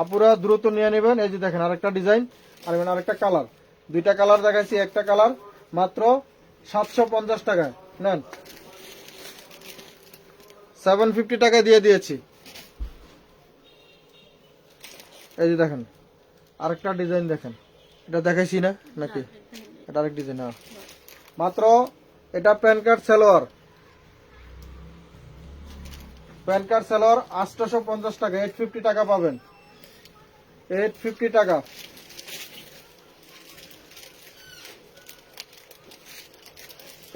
আপুরা দ্রুত নিয়ে নেবেন। এই যে দেখেন, আরেকটা ডিজাইন, আর আরেকটা কালার। দুইটা কালার দেখাইছি, একটা কালার মাত্র 750 টাকায় নেন, 750 টাকা দিয়ে দিয়েছি। এই যে দেখেন আরেকটা ডিজাইন দেখেন, এটা দেখাইছি না নাকি? এটা আরেক ডিজাইন। হ্যাঁ, মাত্র এটা pan card salwar, pan card salwar 850 টাকা, 850 টাকা পাবেন, 850 টাকা।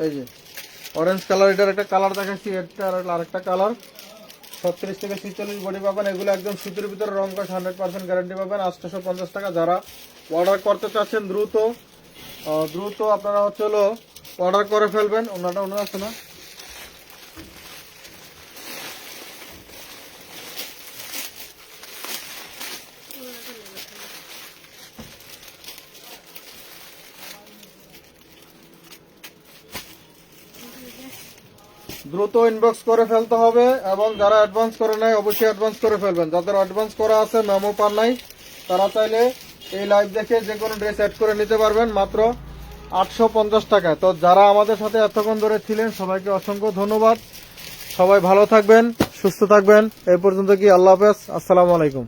এই যে অরেঞ্জ কালার, এটার একটা কালার দেখাচ্ছি, এটা আরেকটা কালার, 36 থেকে 46 বডি পাবেন। এগুলো একদম সুতির ভিতরে, রং কস 100% গ্যারান্টি পাবেন, 850 টাকা। যারা অর্ডার করতে চাচ্ছেন দ্রুত আপনারা হচ্ছে হলো অর্ডার করে ফেলবেন। ওনাটা ওনার আছে না, দ্রুত ইনবক্স করে ফেলতে হবে। এবং যারা অ্যাডভান্স করে নাই অবশ্যই অ্যাডভান্স করে ফেলবেন। যাদের অ্যাডভান্স করা আছে, মেমো পান নাই, তারা চাইলে এই লাইভ দেখে যে কোনো ড্রেস অ্যাড করে নিতে পারবেন মাত্র 850 টাকায়। তো যারা আমাদের সাথে এতক্ষণ ধরে ছিলেন সবাইকে অসংখ্য ধন্যবাদ। সবাই ভালো থাকবেন, সুস্থ থাকবেন। এই পর্যন্ত কি, আল্লাহ হাফেজ, আসসালামু আলাইকুম।